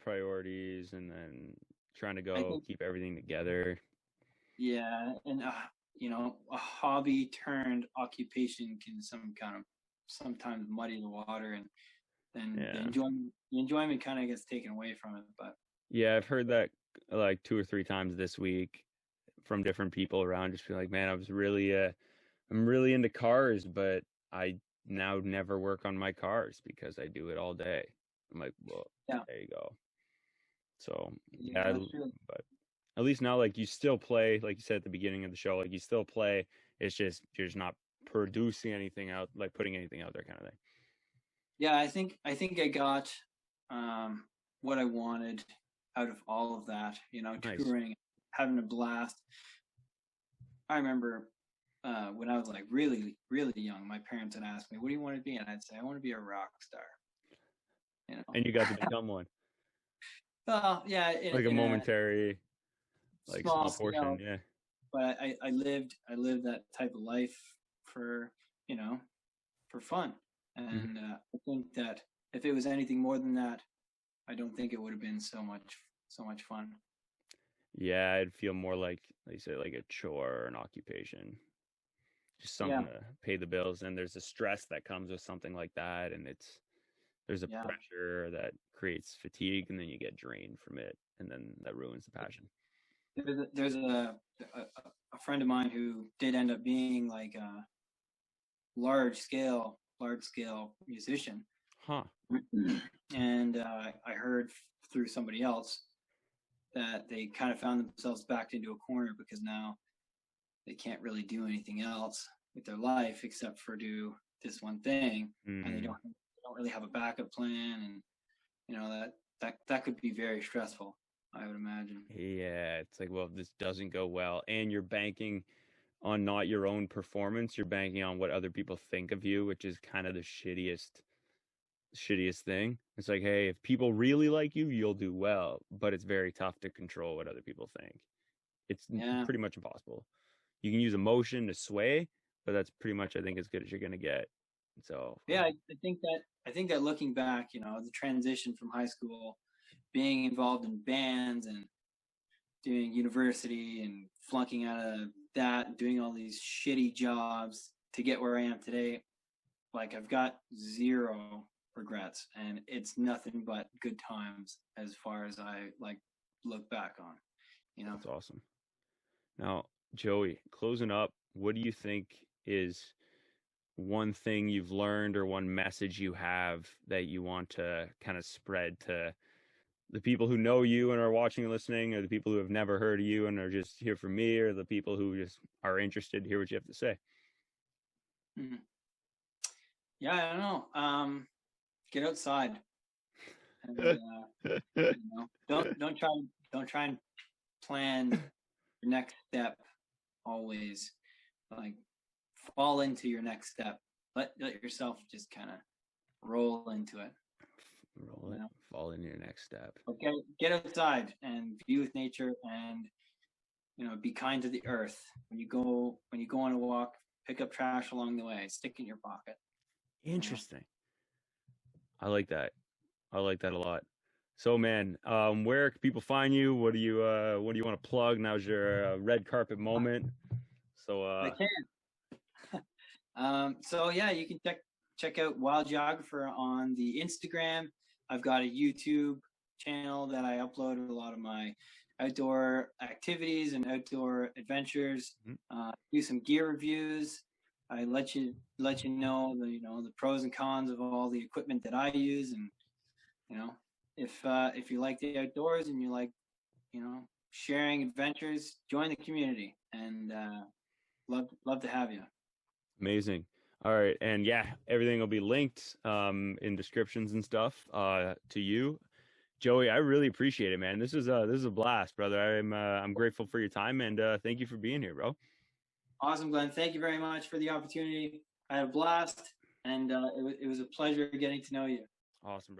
Speaker 2: priorities, and then trying to keep everything together.
Speaker 3: Yeah, and a hobby turned occupation can sometimes muddy the water, and then the enjoyment kind of gets taken away from it. But
Speaker 2: yeah, I've heard that like 2 or 3 times this week from different people around. Just be like, man, I'm really into cars, but I now never work on my cars because I do it all day. I'm like, well, there you go. So but at least now, like, you still play, like you said at the beginning of the show, like you still play. It's just you're just not producing anything out, like putting anything out there, kind of thing.
Speaker 3: Yeah, I think I got what I wanted out of all of that. Touring, having a blast. I remember when I was like really, really young, my parents would ask me, "What do you want to be?" And I'd say, "I want to be a rock star."
Speaker 2: And you got to become one.
Speaker 3: Well, yeah,
Speaker 2: like a momentary, like small portion,
Speaker 3: scale, But I lived that type of life for for fun, and I think that if it was anything more than that, I don't think it would have been so much fun.
Speaker 2: Yeah, I'd feel more like you said, like a chore or an occupation, just something to pay the bills. And there's a stress that comes with something like that, and there's a pressure that creates fatigue, and then you get drained from it, and then that ruins the passion.
Speaker 3: There's a friend of mine who did end up being like a large scale musician. And I heard through somebody else that they kind of found themselves backed into a corner because now they can't really do anything else with their life except for do this one thing, and they don't really have a backup plan, and that could be very stressful, I would imagine.
Speaker 2: Yeah, it's like, well, if this doesn't go well, and you're banking on not your own performance, you're banking on what other people think of you, which is kind of the shittiest thing. It's like, hey, if people really like you, you'll do well, but it's very tough to control what other people think. It's pretty much impossible. You can use emotion to sway, but that's pretty much, I think, as good as you're gonna get. So
Speaker 3: I think that looking back, the transition from high school, being involved in bands and doing university and flunking out of that and doing all these shitty jobs to get where I am today, like I've got zero regrets, and it's nothing but good times as far as I like look back on.
Speaker 2: That's awesome. Now, Joey, closing up, what do you think is one thing you've learned or one message you have that you want to kind of spread to the people who know you and are watching and listening, or the people who have never heard of you and are just here for me, or the people who just are interested to hear what you have to say?
Speaker 3: Yeah, I don't know. Get outside, and don't try and plan your next step always. Like, fall into your next step. Let yourself just kind of roll into it.
Speaker 2: Roll it, fall into your next step.
Speaker 3: Okay, get outside and be with nature, and be kind to the earth. When you go on a walk, pick up trash along the way. Stick it in your pocket.
Speaker 2: Interesting. I like that. I like that a lot. So, man, where can people find you? What do you want to plug? Now's your red carpet moment. So
Speaker 3: I can. So yeah, you can check out Wild Geographer on the Instagram. I've got a YouTube channel that I upload a lot of my outdoor activities and outdoor adventures. Do some gear reviews. I let you know the pros and cons of all the equipment that I use, and if you like the outdoors and you like sharing adventures, join the community, and love to have you.
Speaker 2: Amazing. All right, and yeah, everything will be linked in descriptions and stuff to you, Joey. I really appreciate it, man. This is a blast, brother. I'm grateful for your time, and thank you for being here, bro.
Speaker 3: Awesome, Glenn. Thank you very much for the opportunity. I had a blast, and it was a pleasure getting to know you.
Speaker 2: Awesome, brother.